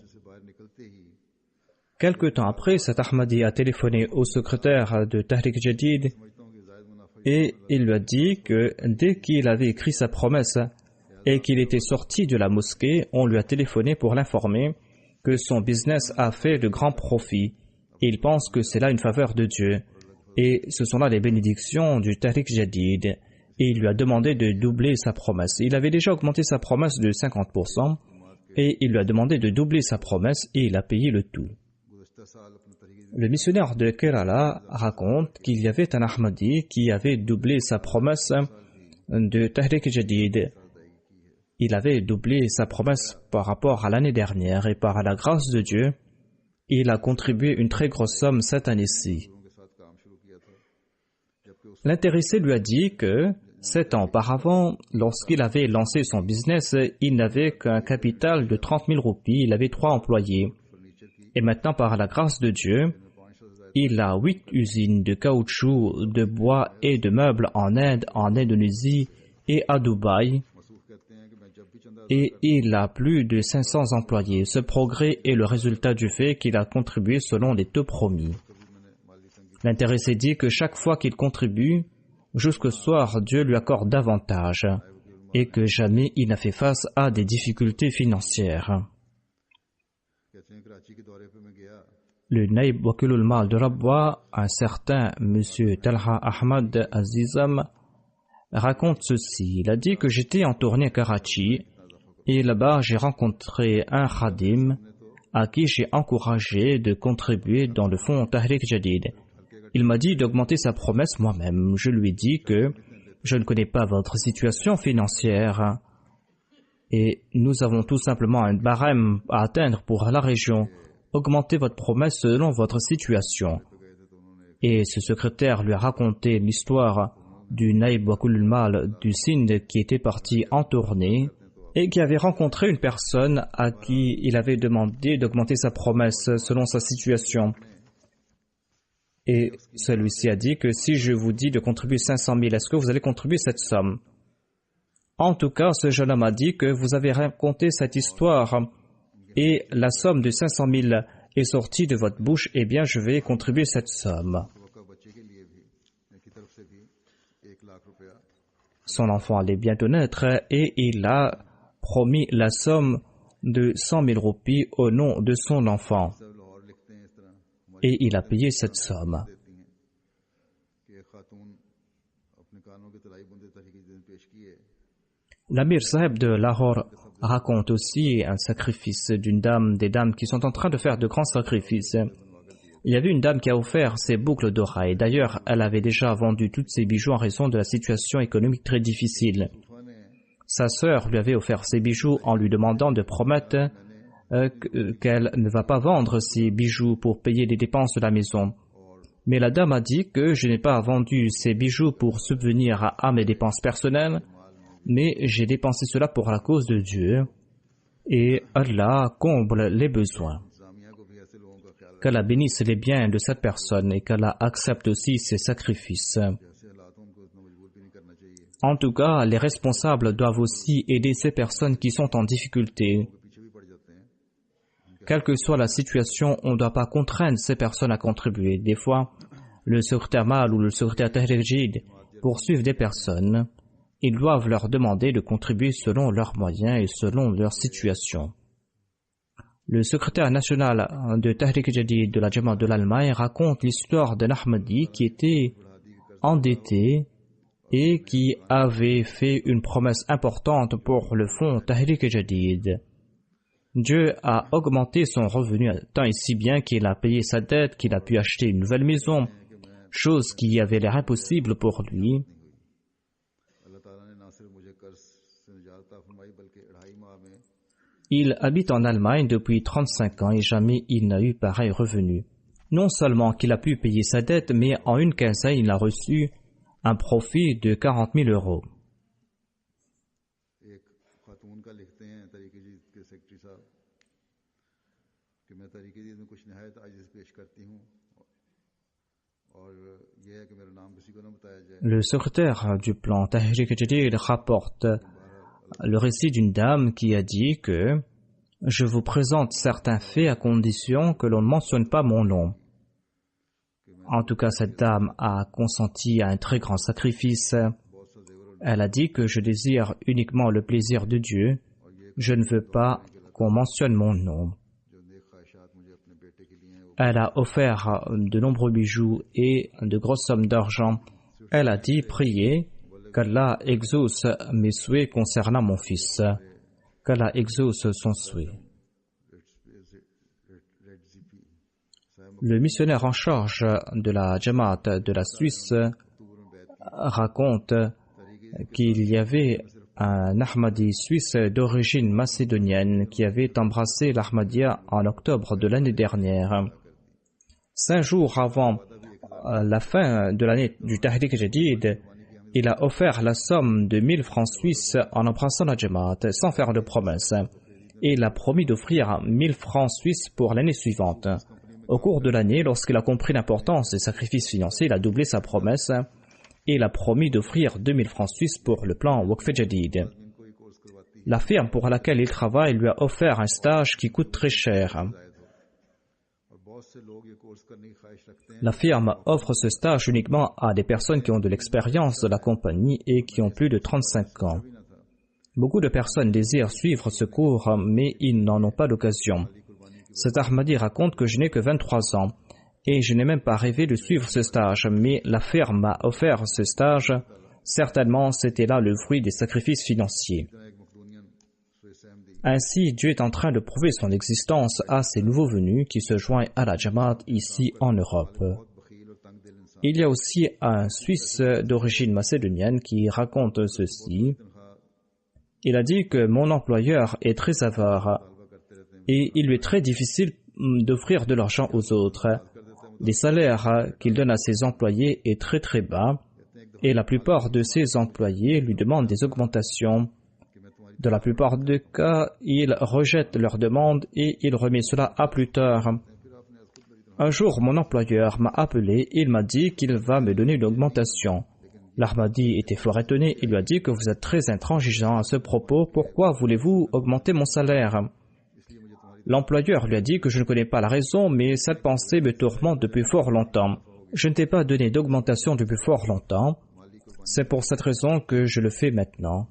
Quelque temps après, cet Ahmadi a téléphoné au secrétaire de Tahrik Jadid et il lui a dit que dès qu'il avait écrit sa promesse et qu'il était sorti de la mosquée, on lui a téléphoné pour l'informer que son business a fait de grands profits. Il pense que c'est là une faveur de Dieu et ce sont là les bénédictions du Tahrik Jadid. Et il lui a demandé de doubler sa promesse. Il avait déjà augmenté sa promesse de 50% et il lui a demandé de doubler sa promesse et il a payé le tout. Le missionnaire de Kerala raconte qu'il y avait un Ahmadi qui avait doublé sa promesse de Tahrik Jadid. Il avait doublé sa promesse par rapport à l'année dernière et par la grâce de Dieu, il a contribué une très grosse somme cette année-ci. L'intéressé lui a dit que 7 ans auparavant, lorsqu'il avait lancé son business, il n'avait qu'un capital de 30 000 roupies, il avait 3 employés. Et maintenant, par la grâce de Dieu, il a 8 usines de caoutchouc, de bois et de meubles en Inde, en Indonésie et à Dubaï. Et il a plus de 500 employés. Ce progrès est le résultat du fait qu'il a contribué selon les taux promis. L'intéressé dit que chaque fois qu'il contribue, jusqu'au soir Dieu lui accorde davantage et que jamais il n'a fait face à des difficultés financières. Le Naïb Wakilul Mal de Rabwa, un certain monsieur Talha Ahmad Azizam, raconte ceci. Il a dit que j'étais en tournée à Karachi et là-bas j'ai rencontré un khadim à qui j'ai encouragé de contribuer dans le fonds Tahrik Jadid. Il m'a dit d'augmenter sa promesse moi-même. Je lui ai dit que je ne connais pas votre situation financière et nous avons tout simplement un barème à atteindre pour la région. Augmentez votre promesse selon votre situation. Et ce secrétaire lui a raconté l'histoire du Naïb Wakilul Mal du Sindh qui était parti en tournée et qui avait rencontré une personne à qui il avait demandé d'augmenter sa promesse selon sa situation. Et celui-ci a dit que si je vous dis de contribuer 500 000, est-ce que vous allez contribuer cette somme? En tout cas, ce jeune homme a dit que vous avez raconté cette histoire et la somme de 500 000 est sortie de votre bouche, eh bien je vais contribuer cette somme. Son enfant allait bientôt naître et il a promis la somme de 100 000 roupies au nom de son enfant. Et il a payé cette somme. L'Amir Saheb de Lahore raconte aussi un sacrifice d'une dame, des dames qui sont en train de faire de grands sacrifices. Il y avait une dame qui a offert ses boucles d'oreilles. D'ailleurs, elle avait déjà vendu tous ses bijoux en raison de la situation économique très difficile. Sa sœur lui avait offert ses bijoux en lui demandant de promettre qu'elle ne va pas vendre ses bijoux pour payer les dépenses de la maison. Mais la dame a dit que je n'ai pas vendu ces bijoux pour subvenir à mes dépenses personnelles, mais j'ai dépensé cela pour la cause de Dieu, et Allah comble les besoins. Qu'Allah bénisse les biens de cette personne et qu'Allah accepte aussi ses sacrifices. En tout cas, les responsables doivent aussi aider ces personnes qui sont en difficulté. Quelle que soit la situation, on ne doit pas contraindre ces personnes à contribuer. Des fois, le secrétaire Mal ou le secrétaire Tahrik Jadid poursuivent des personnes. Ils doivent leur demander de contribuer selon leurs moyens et selon leur situation. Le secrétaire national de Tahrik Jadid de la Jamaat de l'Allemagne raconte l'histoire d'un Ahmadi qui était endetté et qui avait fait une promesse importante pour le fonds Tahrik Jadid. Dieu a augmenté son revenu tant et si bien qu'il a payé sa dette, qu'il a pu acheter une nouvelle maison, chose qui avait l'air impossible pour lui. Il habite en Allemagne depuis 35 ans et jamais il n'a eu pareil revenu. Non seulement qu'il a pu payer sa dette, mais en une quinzaine, il a reçu un profit de 40 000 euros. Le secrétaire du plan Tahrik Jadid rapporte le récit d'une dame qui a dit que « Je vous présente certains faits à condition que l'on ne mentionne pas mon nom ». En tout cas, cette dame a consenti à un très grand sacrifice. Elle a dit que « Je désire uniquement le plaisir de Dieu. Je ne veux pas qu'on mentionne mon nom ». Elle a offert de nombreux bijoux et de grosses sommes d'argent. Elle a dit « Priez qu'Allah exauce mes souhaits concernant mon fils, qu'Allah exauce son souhait. » Le missionnaire en charge de la Jamaat de la Suisse raconte qu'il y avait un Ahmadi suisse d'origine macédonienne qui avait embrassé l'Ahmadiyya en octobre de l'année dernière. 5 jours avant la fin de l'année du Tahrik Jadid, il a offert la somme de 1000 francs suisses en embrassant la Jamaat sans faire de promesse. Et il a promis d'offrir 1000 francs suisses pour l'année suivante. Au cours de l'année, lorsqu'il a compris l'importance des sacrifices financiers, il a doublé sa promesse et il a promis d'offrir 2000 francs suisses pour le plan Waqf Jadid. La firme pour laquelle il travaille lui a offert un stage qui coûte très cher. La firme offre ce stage uniquement à des personnes qui ont de l'expérience de la compagnie et qui ont plus de 35 ans. Beaucoup de personnes désirent suivre ce cours, mais ils n'en ont pas l'occasion. Cet Ahmadi raconte que je n'ai que 23 ans et je n'ai même pas rêvé de suivre ce stage, mais la firme m'a offert ce stage. Certainement, c'était là le fruit des sacrifices financiers. Ainsi, Dieu est en train de prouver son existence à ces nouveaux venus qui se joignent à la Jamaat ici en Europe. Il y a aussi un Suisse d'origine macédonienne qui raconte ceci. Il a dit que mon employeur est très avare et il lui est très difficile d'offrir de l'argent aux autres. Les salaires qu'il donne à ses employés est très très bas et la plupart de ses employés lui demandent des augmentations. Dans la plupart des cas, il rejette leurs demandes et il remet cela à plus tard. Un jour, mon employeur m'a appelé et il m'a dit qu'il va me donner une augmentation. L'Ahmadi était fort étonné. Il lui a dit que vous êtes très intransigeant à ce propos. Pourquoi voulez-vous augmenter mon salaire? L'employeur lui a dit que je ne connais pas la raison, mais cette pensée me tourmente depuis fort longtemps. Je ne t'ai pas donné d'augmentation depuis fort longtemps. C'est pour cette raison que je le fais maintenant.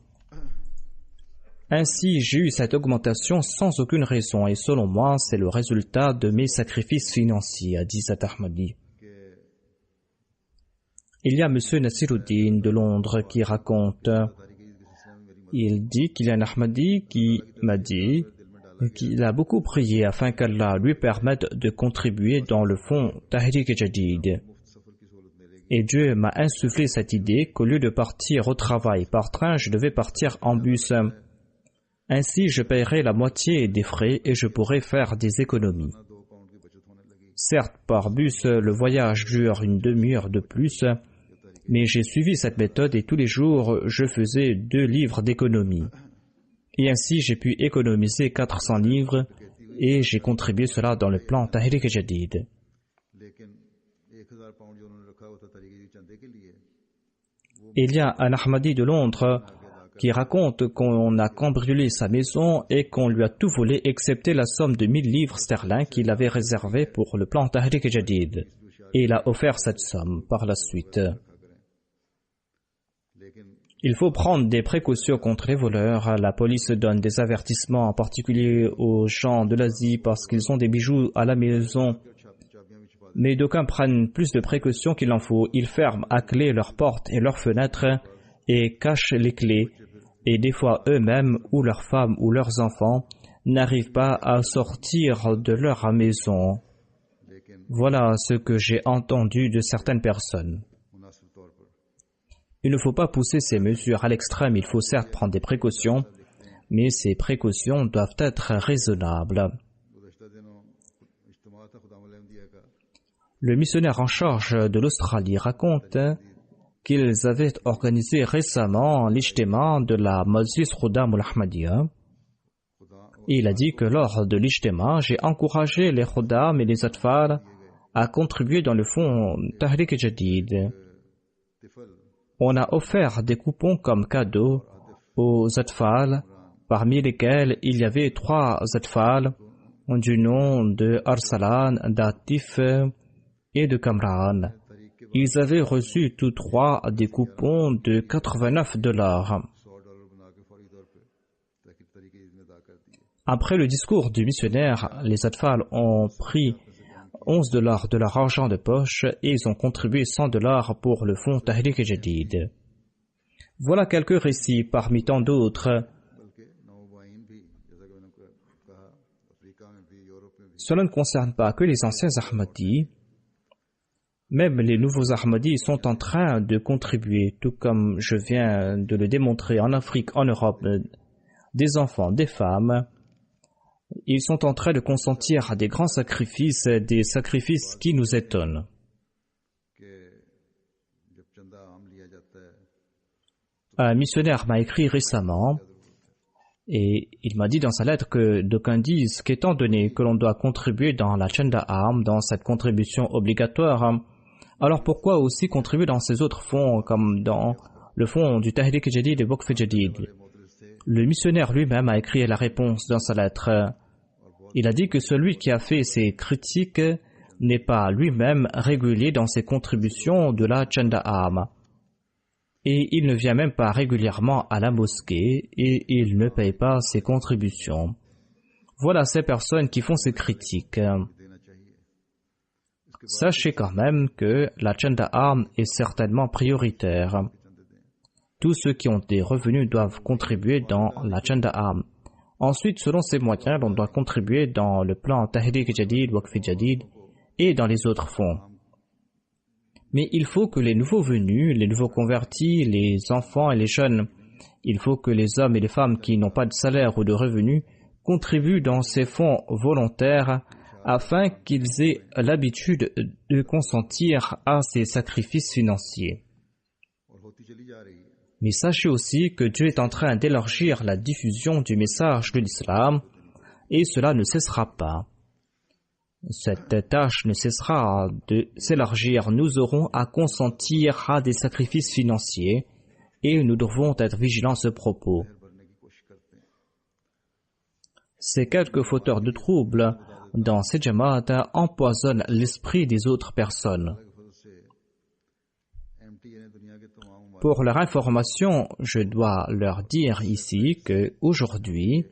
Ainsi, j'ai eu cette augmentation sans aucune raison et selon moi, c'est le résultat de mes sacrifices financiers, a dit cet Ahmadi. Il y a M. Nasiruddin de Londres qui raconte. Il dit qu'il y a un Ahmadi qui m'a dit qu'il a beaucoup prié afin qu'Allah lui permette de contribuer dans le fonds Tahrik Jadid. Et Dieu m'a insufflé cette idée qu'au lieu de partir au travail par train, je devais partir en bus. Ainsi, je paierai la moitié des frais et je pourrai faire des économies. Certes, par bus, le voyage dure une demi-heure de plus, mais j'ai suivi cette méthode et tous les jours, je faisais 2 livres d'économie. Et ainsi, j'ai pu économiser 400 livres et j'ai contribué cela dans le plan Tahrik Jadid. Il y a un Ahmadi de Londres qui raconte qu'on a cambriolé sa maison et qu'on lui a tout volé excepté la somme de 1000 livres sterling qu'il avait réservée pour le plan Tahrik Jadid. Et il a offert cette somme par la suite. Il faut prendre des précautions contre les voleurs. La police donne des avertissements en particulier aux gens de l'Asie parce qu'ils ont des bijoux à la maison. Mais d'aucuns prennent plus de précautions qu'il en faut. Ils ferment à clé leurs portes et leurs fenêtres et cachent les clés. Et des fois eux-mêmes ou leurs femmes ou leurs enfants n'arrivent pas à sortir de leur maison. Voilà ce que j'ai entendu de certaines personnes. Il ne faut pas pousser ces mesures à l'extrême. Il faut certes prendre des précautions, mais ces précautions doivent être raisonnables. Le missionnaire en charge de l'Australie raconte qu'ils avaient organisé récemment l'ijtima de la Majlis Khuddam al-Ahmadiyya. Il a dit que lors de l'ijtima, j'ai encouragé les Khuddam et les Atfal à contribuer dans le fonds Tahrik Jadid. On a offert des coupons comme cadeaux aux Atfal, parmi lesquels il y avait 3 Atfal du nom de Arsalan, d'Atif et de Kamran. Ils avaient reçu tous 3 des coupons de $89. Après le discours du missionnaire, les Atfal ont pris $11 de leur argent de poche et ils ont contribué $100 pour le fonds Tahrik Jadid. Voilà quelques récits parmi tant d'autres. Cela ne concerne pas que les anciens Ahmadis. Même les nouveaux Ahmadis sont en train de contribuer, tout comme je viens de le démontrer en Afrique, en Europe, des enfants, des femmes. Ils sont en train de consentir à des grands sacrifices, des sacrifices qui nous étonnent. Un missionnaire m'a écrit récemment et il m'a dit dans sa lettre que d'aucuns disent qu'étant donné que l'on doit contribuer dans la Chanda Am, dans cette contribution obligatoire, alors pourquoi aussi contribuer dans ces autres fonds comme dans le fonds du Tahrik Jadid et Waqf Jadid? Le missionnaire lui-même a écrit la réponse dans sa lettre. Il a dit que celui qui a fait ces critiques n'est pas lui-même régulier dans ses contributions de la Chanda'am. Et il ne vient même pas régulièrement à la mosquée et il ne paye pas ses contributions. Voilà ces personnes qui font ces critiques. Sachez quand même que la Chanda'am est certainement prioritaire. Tous ceux qui ont des revenus doivent contribuer dans la Chanda'am. Ensuite, selon ces moyens, on doit contribuer dans le plan Tahrik Jadid, Waqf Jadid et dans les autres fonds. Mais il faut que les nouveaux venus, les nouveaux convertis, les enfants et les jeunes, il faut que les hommes et les femmes qui n'ont pas de salaire ou de revenus contribuent dans ces fonds volontaires afin qu'ils aient l'habitude de consentir à ces sacrifices financiers. Mais sachez aussi que Dieu est en train d'élargir la diffusion du message de l'islam et cela ne cessera pas. Cette tâche ne cessera de s'élargir. Nous aurons à consentir à des sacrifices financiers et nous devons être vigilants à ce propos. Ces quelques fauteurs de troubles dans ces jamaats empoisonnent l'esprit des autres personnes. Pour leur information, je dois leur dire ici que aujourd'hui,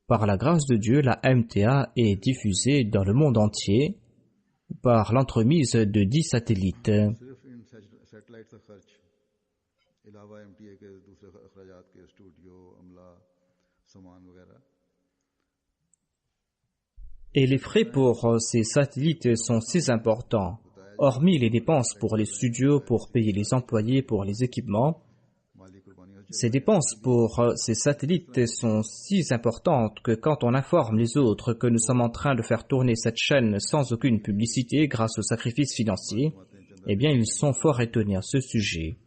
par la grâce de Dieu, la MTA est diffusée dans le monde entier par l'entremise de 10 satellites. Et les frais pour ces satellites sont si importants. Hormis les dépenses pour les studios, pour payer les employés, pour les équipements, ces dépenses pour ces satellites sont si importantes que quand on informe les autres que nous sommes en train de faire tourner cette chaîne sans aucune publicité grâce aux sacrifices financiers, eh bien ils sont fort étonnés à ce sujet.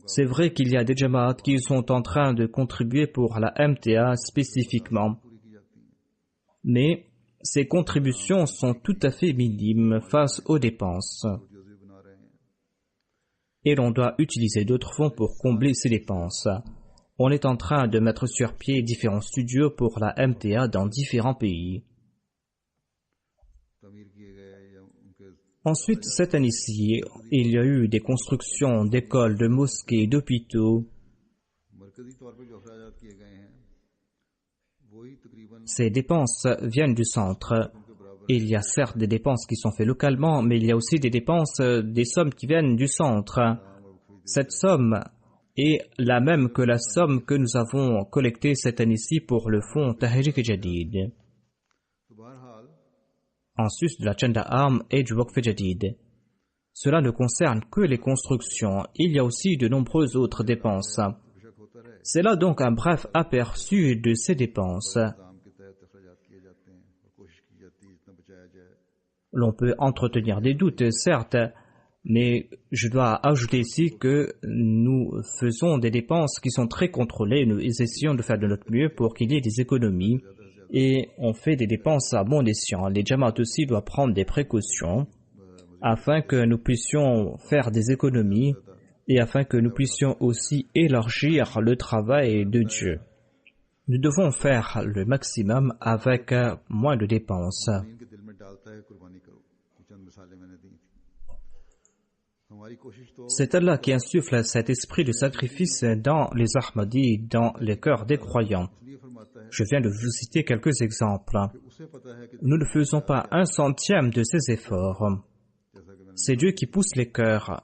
C'est vrai qu'il y a des jamaats qui sont en train de contribuer pour la MTA spécifiquement, mais ces contributions sont tout à fait minimes face aux dépenses. Et l'on doit utiliser d'autres fonds pour combler ces dépenses. On est en train de mettre sur pied différents studios pour la MTA dans différents pays. Ensuite, cette année-ci, il y a eu des constructions d'écoles, de mosquées, d'hôpitaux. Ces dépenses viennent du centre. Il y a certes des dépenses qui sont faites localement, mais il y a aussi des dépenses, des sommes qui viennent du centre. Cette somme est la même que la somme que nous avons collectée cette année-ci pour le fonds Tahrik Jadid. En sus de la Chanda'am et du Waqf Jadid. Cela ne concerne que les constructions. Il y a aussi de nombreuses autres dépenses. C'est là donc un bref aperçu de ces dépenses. L'on peut entretenir des doutes, certes, mais je dois ajouter ici que nous faisons des dépenses qui sont très contrôlées. Nous essayons de faire de notre mieux pour qu'il y ait des économies et on fait des dépenses à bon escient. Les jamaats aussi doivent prendre des précautions afin que nous puissions faire des économies et afin que nous puissions aussi élargir le travail de Dieu. Nous devons faire le maximum avec moins de dépenses. C'est Allah qui insuffle cet esprit de sacrifice dans les Ahmadis, dans les cœurs des croyants. Je viens de vous citer quelques exemples. Nous ne faisons pas 1/100 de ces efforts. C'est Dieu qui pousse les cœurs.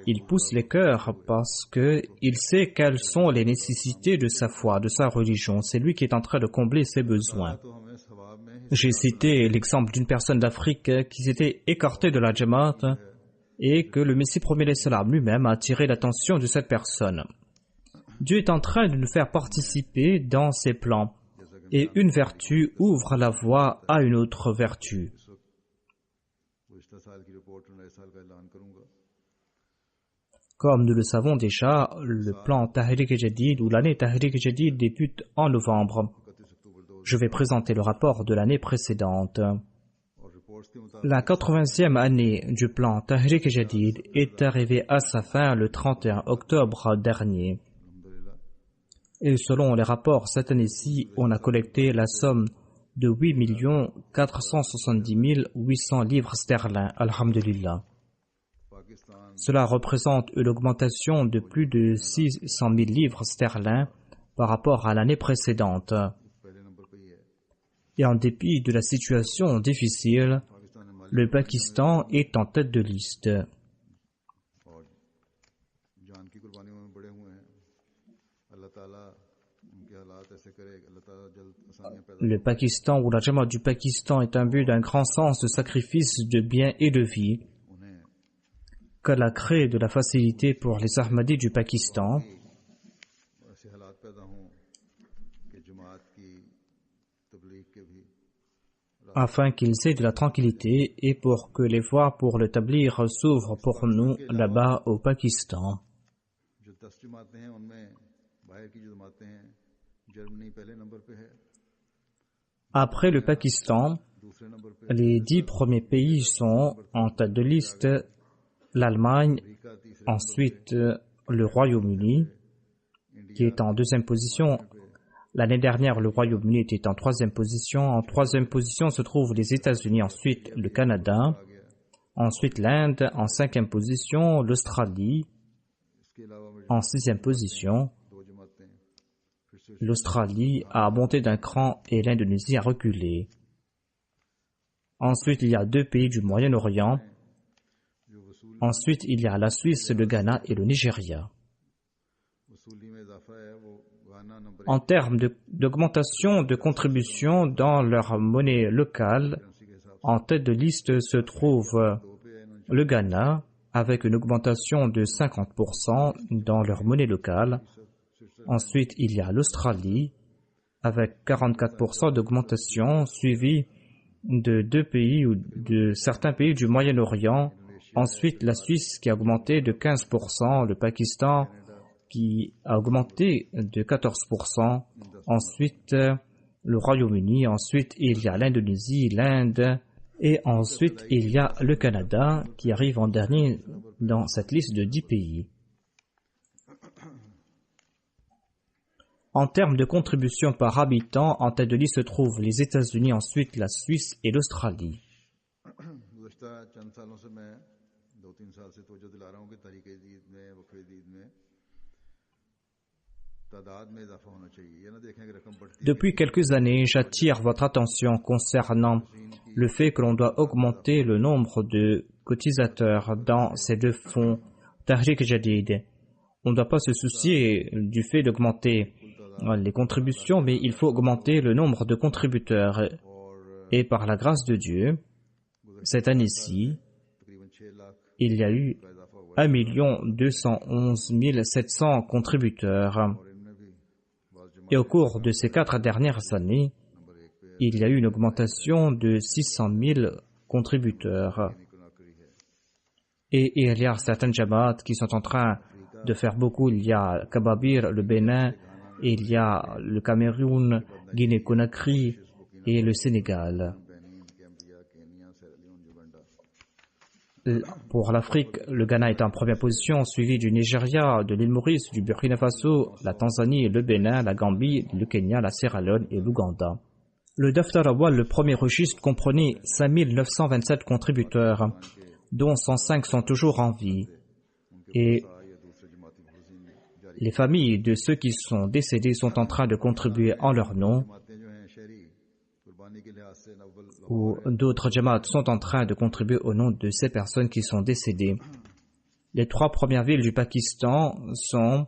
Il pousse les cœurs parce qu'il sait quelles sont les nécessités de sa foi, de sa religion. C'est lui qui est en train de combler ses besoins. J'ai cité l'exemple d'une personne d'Afrique qui s'était écartée de la Jamaat et que le Messie premier l'Islam lui-même a attiré l'attention de cette personne. Dieu est en train de nous faire participer dans ses plans et une vertu ouvre la voie à une autre vertu. Comme nous le savons déjà, le plan Tahrik Jadid ou l'année Tahrik Jadid débute en novembre. Je vais présenter le rapport de l'année précédente. La 80e année du plan Tahrik Jadid est arrivée à sa fin le 31 octobre dernier. Et selon les rapports, cette année-ci, on a collecté la somme de 8 470 800 livres sterling. Alhamdulillah. Cela représente une augmentation de plus de 600 000 livres sterling par rapport à l'année précédente. Et en dépit de la situation difficile, le Pakistan est en tête de liste. Le Pakistan ou la Jamaat du Pakistan est imbu d'un grand sens de sacrifice de biens et de vie. Qu'Allah crée de la facilité pour les Ahmadis du Pakistan afin qu'ils aient de la tranquillité et pour que les voies pour le tabligh s'ouvrent pour nous là-bas au Pakistan. Après le Pakistan, les 10 premiers pays sont en tête de liste: l'Allemagne, ensuite le Royaume-Uni, qui est en deuxième position. L'année dernière, le Royaume-Uni était en troisième position. En troisième position se trouvent les États-Unis, ensuite le Canada, ensuite l'Inde, en cinquième position, l'Australie, en sixième position. L'Australie a monté d'un cran et l'Indonésie a reculé. Ensuite, il y a 2 pays du Moyen-Orient. Ensuite, il y a la Suisse, le Ghana et le Nigeria. En termes d'augmentation de contributions dans leur monnaie locale, en tête de liste se trouve le Ghana avec une augmentation de 50% dans leur monnaie locale. Ensuite, il y a l'Australie avec 44% d'augmentation, suivi de 2 pays ou de certains pays du Moyen-Orient. Ensuite, la Suisse qui a augmenté de 15%, le Pakistan qui a augmenté de 14%, ensuite le Royaume-Uni, ensuite il y a l'Indonésie, l'Inde, et ensuite il y a le Canada qui arrive en dernier dans cette liste de 10 pays. En termes de contribution par habitant, en tête de liste se trouvent les États-Unis, ensuite la Suisse et l'Australie. Depuis quelques années, j'attire votre attention concernant le fait que l'on doit augmenter le nombre de cotisateurs dans ces 2 fonds Tahrik Jadid. On ne doit pas se soucier du fait d'augmenter les contributions, mais il faut augmenter le nombre de contributeurs. Et par la grâce de Dieu, cette année-ci, il y a eu 1 211 700 contributeurs. Et au cours de ces 4 dernières années, il y a eu une augmentation de 600 000 contributeurs. Et il y a certaines jamaats qui sont en train de faire beaucoup. Il y a Kababir, le Bénin, il y a le Cameroun, Guinée-Conakry et le Sénégal. Pour l'Afrique, le Ghana est en première position, suivi du Nigeria, de l'île Maurice, du Burkina Faso, la Tanzanie, le Bénin, la Gambie, le Kenya, la Sierra Leone et l'Ouganda. Le Daftar Awwal, le premier registre, comprenait 5 927 contributeurs, dont 105 sont toujours en vie. Et les familles de ceux qui sont décédés sont en train de contribuer en leur nom, ou d'autres jamaats sont en train de contribuer au nom de ces personnes qui sont décédées. Les 3 premières villes du Pakistan sont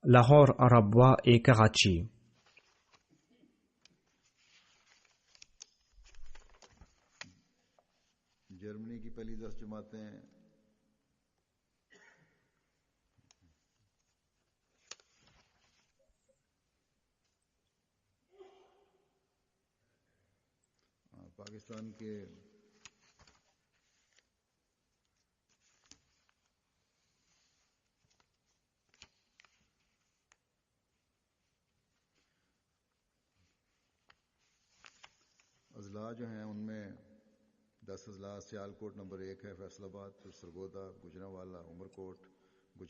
Lahore, Rabwa et Karachi. Pakistan के अजला जो हैं उनमें 10 अजला सियालकोट नंबर 1 है, फैसलाबाद, फिर सरगोदा, गुजरांवाला, Umarkot,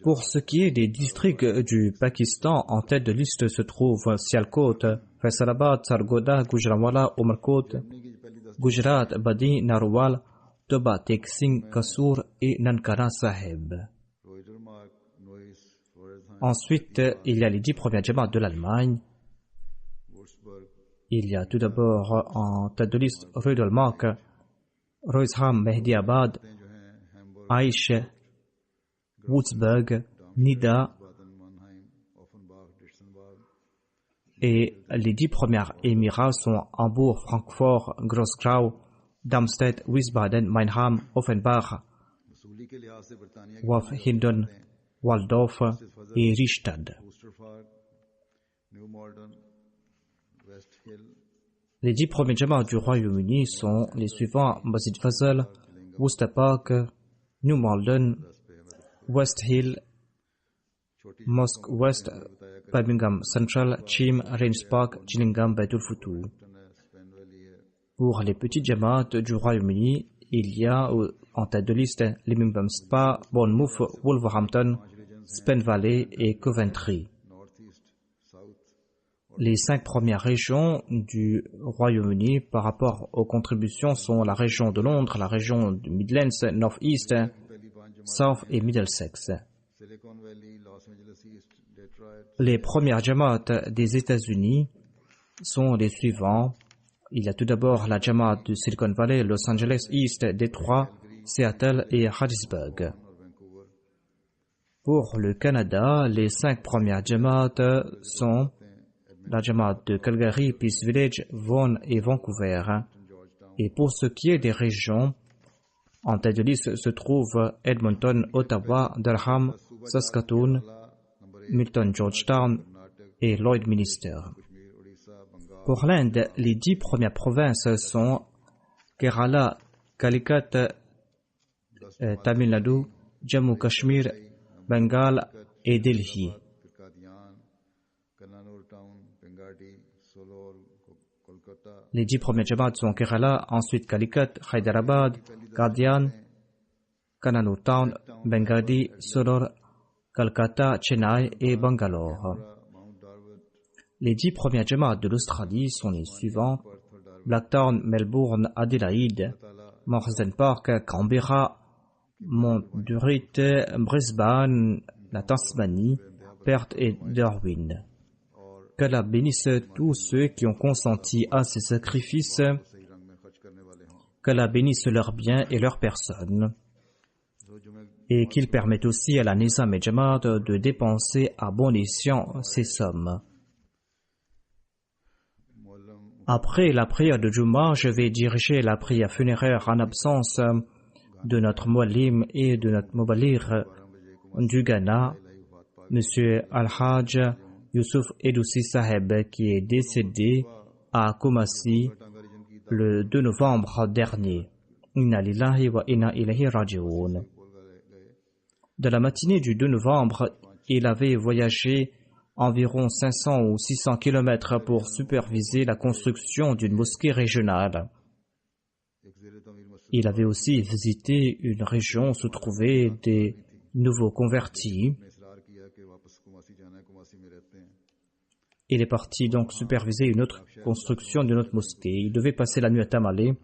Pour ce qui est des districts du Pakistan, en tête de liste se trouvent Sialkot, Faisalabad, Sargodha, Gujranwala, Umarkot, Gujarat, Badi, Narwal, Toba, Tek Singh, Kasur et Nankana Sahib. Ensuite, il y a les 10 premières Jamaat de l'Allemagne. Il y a tout d'abord en tête de liste Rödelmark, Roisham, Mehdiabad, Aish, Würzburg, Nida, et les 10 premiers émirats sont Hambourg, Francfort, Grossgrau, Darmstadt, Wiesbaden, Meinheim, Offenbach, Wolfhindon, Waldorf et Richtad. Les 10 premiers Jamaat du Royaume-Uni sont les suivants: Masjid Fazal, Worcester Park, New Malden, West Hill, Mosque West, Birmingham Central, Cheam, Rains Park, Gillingham, Baitul Futu. Pour les petits Jamaat du Royaume-Uni, il y a en tête de liste Birmingham Spa, Bournemouth, Wolverhampton, Spen Valley et Coventry. Les 5 premières régions du Royaume-Uni par rapport aux contributions sont la région de Londres, la région du Midlands, North East, South et Middlesex. Les premières Jamaat des États-Unis sont les suivants. Il y a tout d'abord la Jamaat du Silicon Valley, Los Angeles East, Détroit, Seattle et Harrisburg. Pour le Canada, les 5 premières Jamaat sont la Jamaat de Calgary, Peace Village, Vaughan et Vancouver. Et pour ce qui est des régions, en tête de liste se trouvent Edmonton, Ottawa, Durham, Saskatoon, Milton, Georgetown et Lloydminster. Pour l'Inde, les 10 premières provinces sont Kerala, Calicut, Tamil Nadu, Jammu Kashmir, Bengale et Delhi. Les 10 premiers Jamaat sont Kerala, ensuite Calicut, Hyderabad, Gadian, Kannur Town, Bengadi, Solor, Calcutta, Chennai et Bangalore. Les 10 premiers Jamaat de l'Australie sont les suivants: Blacktown, Melbourne, Adélaïde, Morsden Park, Canberra, Mount-Druitt, Brisbane, la Tasmanie, Perth et Darwin. Qu'Allah bénisse tous ceux qui ont consenti à ces sacrifices, qu'Allah bénisse leurs biens et leurs personnes, et qu'il permette aussi à la Nizam et Jamaat de dépenser à bon escient ces sommes. Après la prière de Jumu'ah, je vais diriger la prière funéraire en absence de notre Muallim et de notre Mubaligh du Ghana, M. Al-Hajj Yusuf Edousi Saheb, qui est décédé à Kumasi le 2 novembre dernier. Inna lillahi wa inna ilayhi raji'un. De la matinée du 2 novembre, il avait voyagé environ 500 ou 600 km pour superviser la construction d'une mosquée régionale. Il avait aussi visité une région où se trouvaient des nouveaux convertis. Il est parti donc superviser une autre construction d'une autre mosquée. Il devait passer la nuit à Tamale,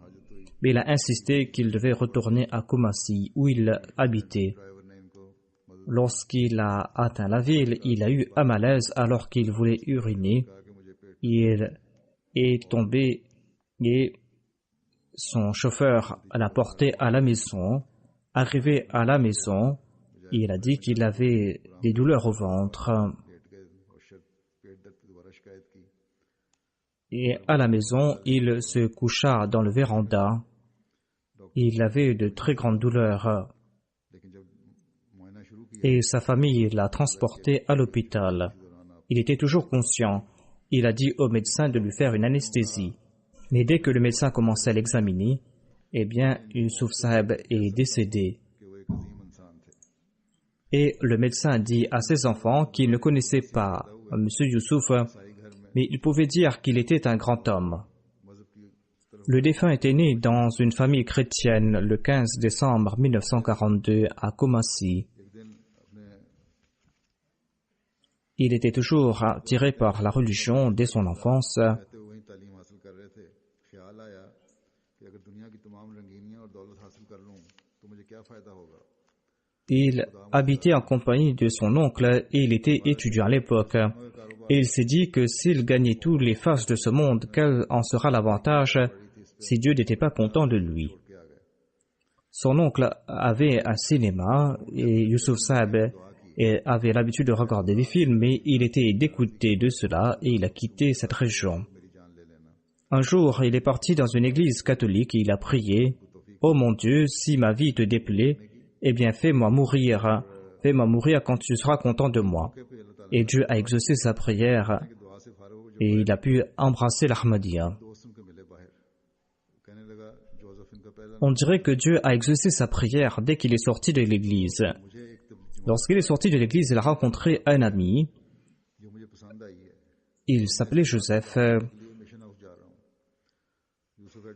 mais il a insisté qu'il devait retourner à Kumasi, où il habitait. Lorsqu'il a atteint la ville, il a eu un malaise alors qu'il voulait uriner. Il est tombé et son chauffeur l'a porté à la maison. Arrivé à la maison, il a dit qu'il avait des douleurs au ventre. Et à la maison, il se coucha dans le véranda. Il avait de très grandes douleurs. Et sa famille l'a transporté à l'hôpital. Il était toujours conscient. Il a dit au médecin de lui faire une anesthésie. Mais dès que le médecin commençait à l'examiner, eh bien, Yusuf Saheb est décédé. Et le médecin dit à ses enfants qu'il ne connaissait pas M. Yusuf, mais il pouvait dire qu'il était un grand homme. Le défunt était né dans une famille chrétienne le 15 décembre 1942 à Kumasi. Il était toujours attiré par la religion dès son enfance. रहते हुए ही तालीम हासिल कर रहे थे ख्याल आया कि अगर दुनिया की तमाम रंगीनियां और दौलत हासिल कर लूं तो मुझे क्या फायदा होगा Il habitait en compagnie de son oncle et il était étudiant à l'époque. Et il s'est dit que s'il gagnait tous les faces de ce monde, quel en sera l'avantage si Dieu n'était pas content de lui. Son oncle avait un cinéma et Yusuf Saab avait l'habitude de regarder des films, mais il était dégoûté de cela et il a quitté cette région. Un jour, il est parti dans une église catholique et il a prié « Oh mon Dieu, si ma vie te déplaît, eh bien fais-moi mourir quand tu seras content de moi. » Et Dieu a exaucé sa prière et il a pu embrasser l'Ahmadiyya. On dirait que Dieu a exaucé sa prière dès qu'il est sorti de l'église. Lorsqu'il est sorti de l'église, il a rencontré un ami. Il s'appelait Joseph.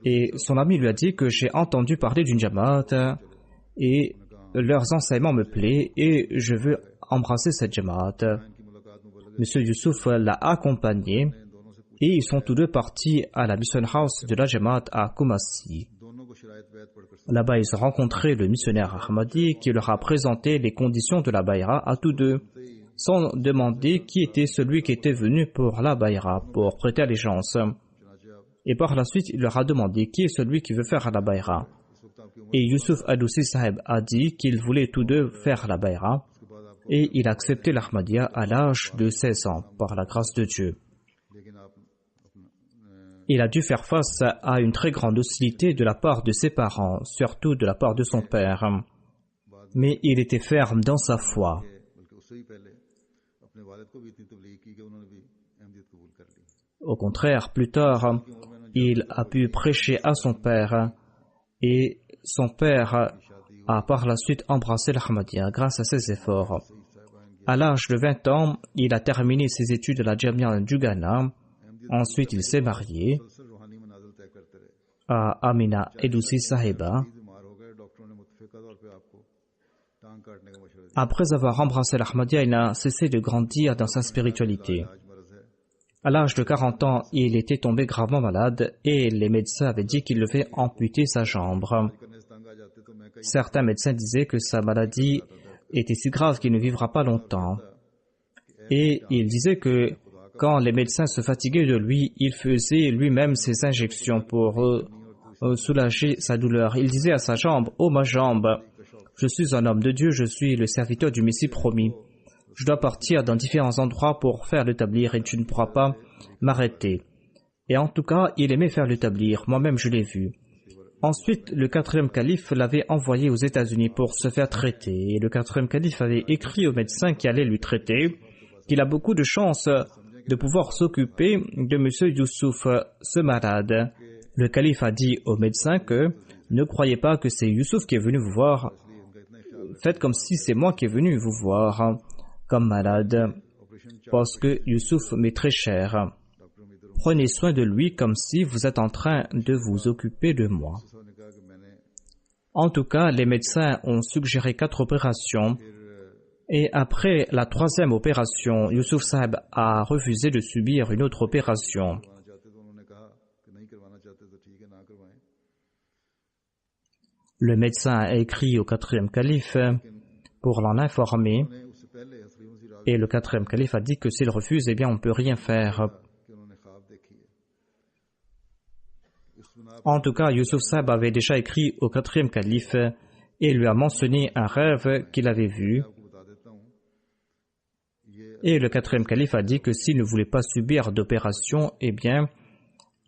Et son ami lui a dit que j'ai entendu parler d'une Jamaat et leurs enseignements me plaisent et je veux embrasser cette Jamaat. Monsieur Youssouf l'a accompagné et ils sont tous deux partis à la mission house de la Jamaat à Kumasi. Là-bas, ils ont rencontré le missionnaire Ahmadi qui leur a présenté les conditions de la Bayra à tous deux, sans demander qui était celui qui était venu pour la Bayra, pour prêter allégeance. Et par la suite, il leur a demandé qui est celui qui veut faire la Bayra. Et Yusuf Adoussi Sahib a dit qu'ils voulaient tous deux faire la Bayra, et il a accepté l'Ahmadiyya à l'âge de 16 ans, par la grâce de Dieu. Il a dû faire face à une très grande hostilité de la part de ses parents, surtout de la part de son père. Mais il était ferme dans sa foi. Au contraire, plus tard, il a pu prêcher à son père et son père a par la suite embrassé l'Ahmadiyya grâce à ses efforts. À l'âge de 20 ans, il a terminé ses études à la Jamia du Ghana. Ensuite, il s'est marié à Amina Edoussi Sahiba. Après avoir embrassé l'Ahmadiyya, il n'a cessé de grandir dans sa spiritualité. À l'âge de 40 ans, il était tombé gravement malade et les médecins avaient dit qu'il devait amputer sa jambe. Certains médecins disaient que sa maladie était si grave qu'il ne vivra pas longtemps. Et il disait que quand les médecins se fatiguaient de lui, il faisait lui-même ses injections pour soulager sa douleur. Il disait à sa jambe, « Oh ma jambe, je suis un homme de Dieu, je suis le serviteur du Messie promis. Je dois partir dans différents endroits pour faire le tablir et tu ne pourras pas m'arrêter. » Et en tout cas, il aimait faire le tablir, moi-même je l'ai vu. Ensuite, le 4e calife l'avait envoyé aux États-Unis pour se faire traiter. Et le 4e calife avait écrit au médecin qui allait lui traiter qu'il a beaucoup de chance de pouvoir s'occuper de M. Youssouf, ce malade. Le calife a dit au médecin que ne croyez pas que c'est Youssouf qui est venu vous voir. Faites comme si c'est moi qui est venu vous voir comme malade, parce que Youssouf m'est très cher. Prenez soin de lui comme si vous êtes en train de vous occuper de moi. En tout cas, les médecins ont suggéré 4 opérations et après la 3e opération, Yusuf Saab a refusé de subir une autre opération. Le médecin a écrit au 4e calife pour l'en informer et le 4e calife a dit que s'il refuse, eh bien on ne peut rien faire. En tout cas, Yusuf Saab avait déjà écrit au 4e calife et lui a mentionné un rêve qu'il avait vu. Et le 4e calife a dit que s'il ne voulait pas subir d'opération, eh bien,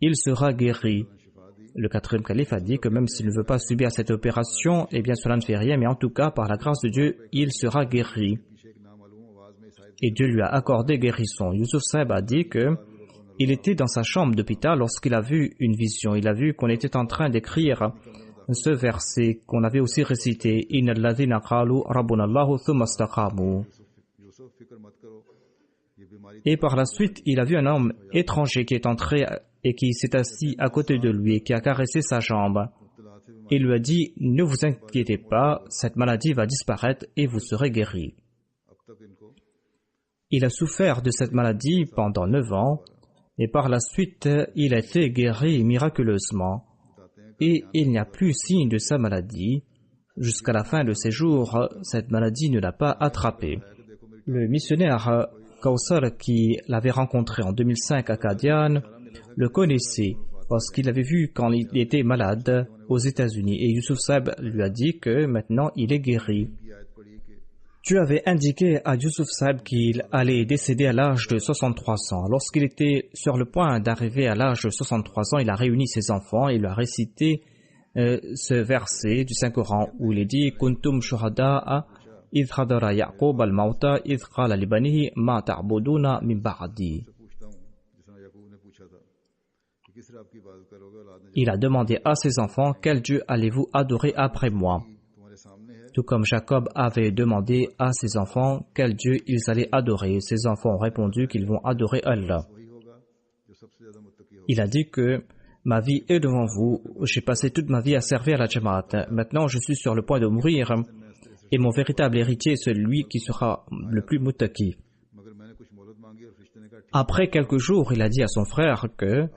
il sera guéri. Le 4e calife a dit que même s'il ne veut pas subir cette opération, eh bien, cela ne fait rien, mais en tout cas, par la grâce de Dieu, il sera guéri. Et Dieu lui a accordé guérison. Yusuf Saab a dit que il était dans sa chambre d'hôpital lorsqu'il a vu une vision. Il a vu qu'on était en train d'écrire ce verset qu'on avait aussi récité. Inna alladhina qalu rabbuna Allahu thumma istaqamu. Et par la suite, il a vu un homme étranger qui est entré et qui s'est assis à côté de lui et qui a caressé sa jambe. Il lui a dit, ne vous inquiétez pas, cette maladie va disparaître et vous serez guéri. Il a souffert de cette maladie pendant 9 ans et par la suite, il a été guéri miraculeusement et il n'y a plus signe de sa maladie. Jusqu'à la fin de ses jours, cette maladie ne l'a pas attrapé. Le missionnaire Kausar qui l'avait rencontré en 2005 à Qadian le connaissait parce qu'il l'avait vu quand il était malade aux États-Unis et Yusuf Saeb lui a dit que maintenant il est guéri. Dieu avait indiqué à Yusuf Saeb qu'il allait décéder à l'âge de 63 ans. Lorsqu'il était sur le point d'arriver à l'âge de 63 ans, il a réuni ses enfants et il a récité ce verset du Saint-Coran où il est dit « Kuntum shuhada'a idh hadara Ya'qub al-mawta idh qala li banihi ma ta'buduna min ba'di » Il a demandé à ses enfants « Quel Dieu allez-vous adorer après moi ?» Tout comme Jacob avait demandé à ses enfants quel Dieu ils allaient adorer. Ses enfants ont répondu qu'ils vont adorer Allah. Il a dit que ma vie est devant vous. J'ai passé toute ma vie à servir la Jamaat. Maintenant, je suis sur le point de mourir et mon véritable héritier est celui qui sera le plus muttaqi. Après quelques jours, il a dit à son frère que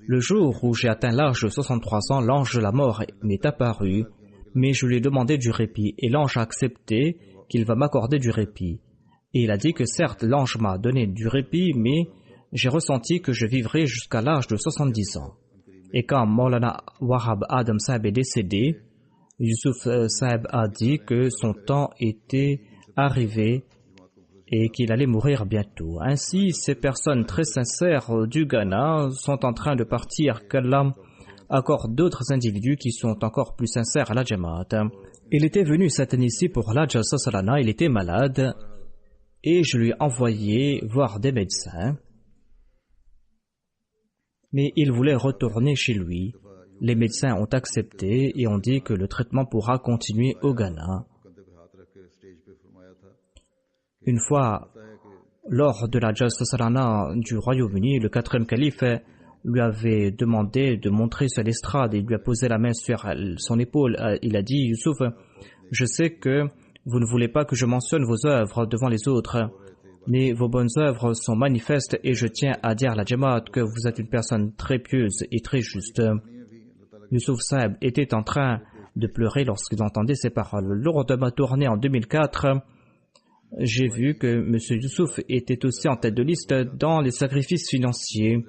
le jour où j'ai atteint l'âge de 63 ans, l'ange de la mort m'est apparu. Mais je lui ai demandé du répit et l'ange a accepté qu'il va m'accorder du répit. Et il a dit que certes l'ange m'a donné du répit, mais j'ai ressenti que je vivrai jusqu'à l'âge de 70 ans. Et quand Maulana Wahab Adam Saeb est décédé, Yusuf Saeb a dit que son temps était arrivé et qu'il allait mourir bientôt. Ainsi, ces personnes très sincères du Ghana sont en train de partir, qu'Allah accorde d'autres individus qui sont encore plus sincères à la Jamaat. Il était venu cette année-ci pour l'Hajj Sasalana, il était malade et je lui ai envoyé voir des médecins. Mais il voulait retourner chez lui. Les médecins ont accepté et ont dit que le traitement pourra continuer au Ghana. Une fois, lors de la Hajj Sasalana du Royaume-Uni, le 4e calife lui avait demandé de montrer sur l'estrade et lui a posé la main sur son épaule. Il a dit « Youssouf, je sais que vous ne voulez pas que je mentionne vos œuvres devant les autres, mais vos bonnes œuvres sont manifestes et je tiens à dire à la Jamaat que vous êtes une personne très pieuse et très juste. » Yusuf Saeb était en train de pleurer lorsqu'il entendait ces paroles. Lors de ma tournée en 2004, j'ai vu que M. Youssouf était aussi en tête de liste dans les sacrifices financiers.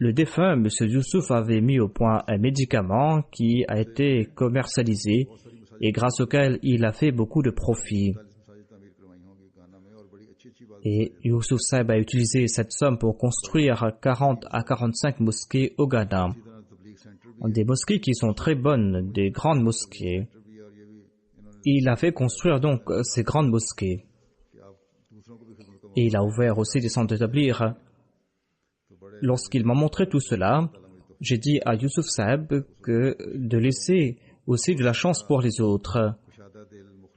Le défunt, M. Youssouf, avait mis au point un médicament qui a été commercialisé et grâce auquel il a fait beaucoup de profits. Et Youssouf Saeb a utilisé cette somme pour construire 40 à 45 mosquées au Ghana. Des mosquées qui sont très bonnes, des grandes mosquées. Il a fait construire donc ces grandes mosquées. Et il a ouvert aussi des centres d'établir. Lorsqu'il m'a montré tout cela, j'ai dit à Yusuf Saeb que de laisser aussi de la chance pour les autres.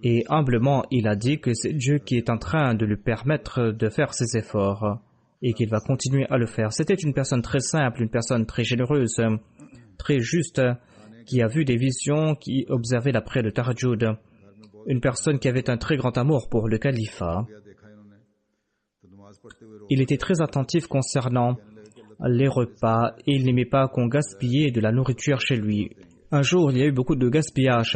Et humblement, il a dit que c'est Dieu qui est en train de lui permettre de faire ses efforts et qu'il va continuer à le faire. C'était une personne très simple, une personne très généreuse, très juste, qui a vu des visions, qui observait la prière de Tahajjud. Une personne qui avait un très grand amour pour le califat. Il était très attentif concernant les repas et il n'aimait pas qu'on gaspillait de la nourriture chez lui. Un jour, il y a eu beaucoup de gaspillage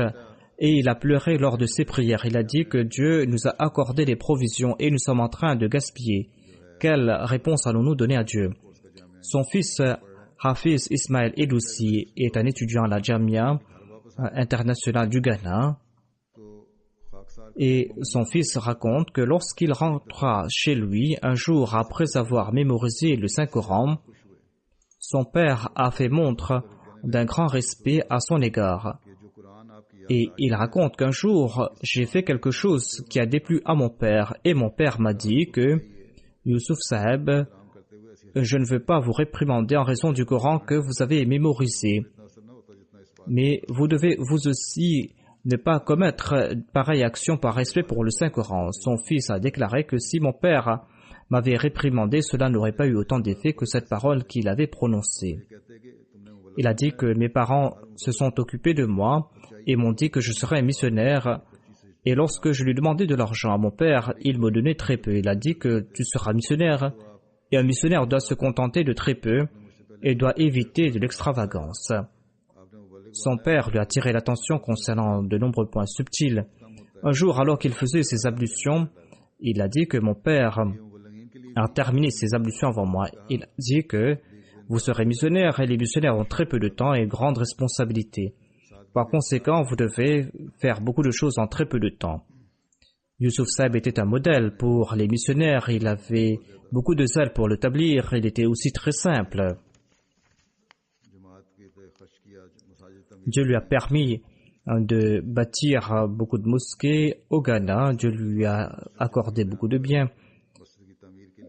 et il a pleuré lors de ses prières. Il a dit que Dieu nous a accordé des provisions et nous sommes en train de gaspiller. Quelle réponse allons-nous donner à Dieu? Son fils Hafiz Ismail Edoussi est un étudiant à la Jamia internationale du Ghana. Et son fils raconte que lorsqu'il rentra chez lui, un jour après avoir mémorisé le Saint-Coran, son père a fait montre d'un grand respect à son égard. Et il raconte qu'un jour, j'ai fait quelque chose qui a déplu à mon père, et mon père m'a dit que Yusuf Saeb, je ne veux pas vous réprimander en raison du Coran que vous avez mémorisé, mais vous devez vous aussi ne pas commettre pareille action par respect pour le Saint-Coran. Son fils a déclaré que si mon père m'avait réprimandé, cela n'aurait pas eu autant d'effet que cette parole qu'il avait prononcée. Il a dit que mes parents se sont occupés de moi et m'ont dit que je serais un missionnaire Et lorsque je lui demandais de l'argent à mon père, il me donnait très peu. Il a dit que tu seras missionnaire. Et un missionnaire doit se contenter de très peu et doit éviter de l'extravagance. Son père lui a attiré l'attention concernant de nombreux points subtils. Un jour, alors qu'il faisait ses ablutions, il a dit que mon père a terminé ses ablutions avant moi. Il a dit que vous serez missionnaire et les missionnaires ont très peu de temps et grandes responsabilités. Par conséquent, vous devez faire beaucoup de choses en très peu de temps. Yusuf Saib était un modèle pour les missionnaires. Il avait beaucoup de zèle pour l'établir. Il était aussi très simple. Dieu lui a permis de bâtir beaucoup de mosquées au Ghana. Dieu lui a accordé beaucoup de biens.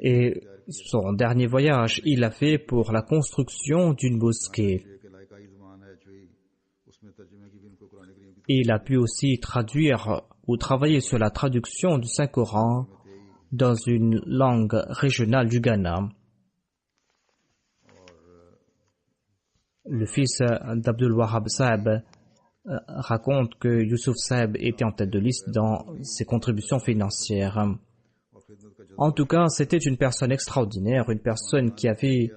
Et son dernier voyage, il l'a fait pour la construction d'une mosquée. Il a pu aussi traduire ou travailler sur la traduction du Saint-Coran dans une langue régionale du Ghana. Le fils d'Abdul Wahab Saib raconte que Yusuf Saib était en tête de liste dans ses contributions financières. En tout cas, c'était une personne extraordinaire, une personne qui avait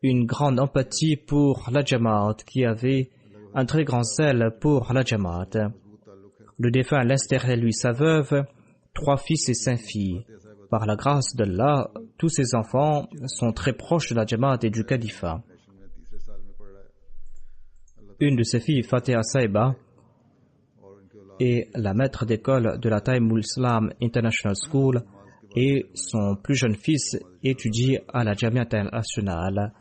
une grande empathie pour la Jamaat, qui avait un très grand zèle pour la Jamaat. Le défunt laisse derrière lui sa veuve, 3 fils et 5 filles. Par la grâce d'Allah, tous ces enfants sont très proches de la Jamaat et du califat. Une de ses filles, Fatiha Saiba, est la maître d'école de la Taimul Islam International School et son plus jeune fils étudie à la Jamia internationale.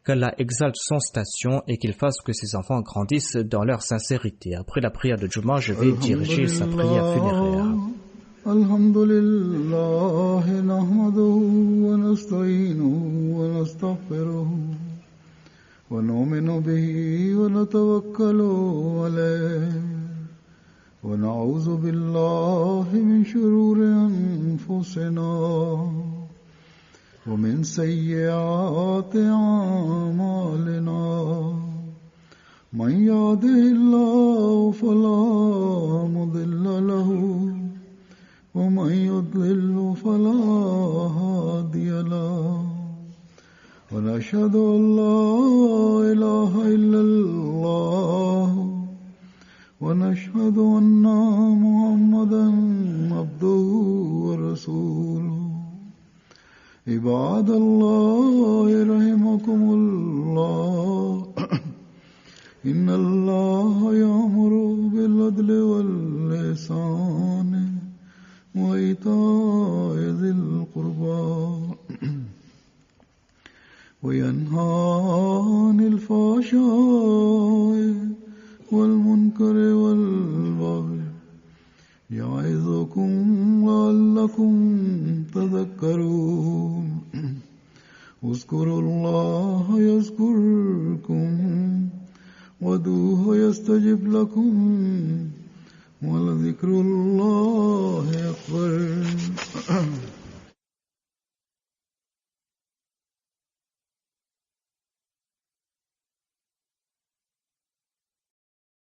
Qu'Allah exalte son station et qu'il fasse que ses enfants grandissent dans leur sincérité. Après la prière de Juma, je vais diriger sa prière funéraire. Alhamdulillah, nahmaduhu wa nasta'inuhu wa nastaghfiruhu wa nu'minu bihi wa natawakkalu alayhi wa na'udhu billahi min shururi anfusina ومن سيئات أعمالنا من يهده الله فلا مضل له ومن يضلل فلا هادي له ونشهد أن لا إله إلا الله ونشهد أن محمدا عبده ورسوله عباد الله رحمكم الله إن الله يأمر بالعدل والإحسان وإيتاء ذي القربى وينهى عن الفحشاء والمنكر والبغي يعظكم لعلكم تذكرون اذكروا الله يذكركم وادعوه يستجب لكم ولذكر الله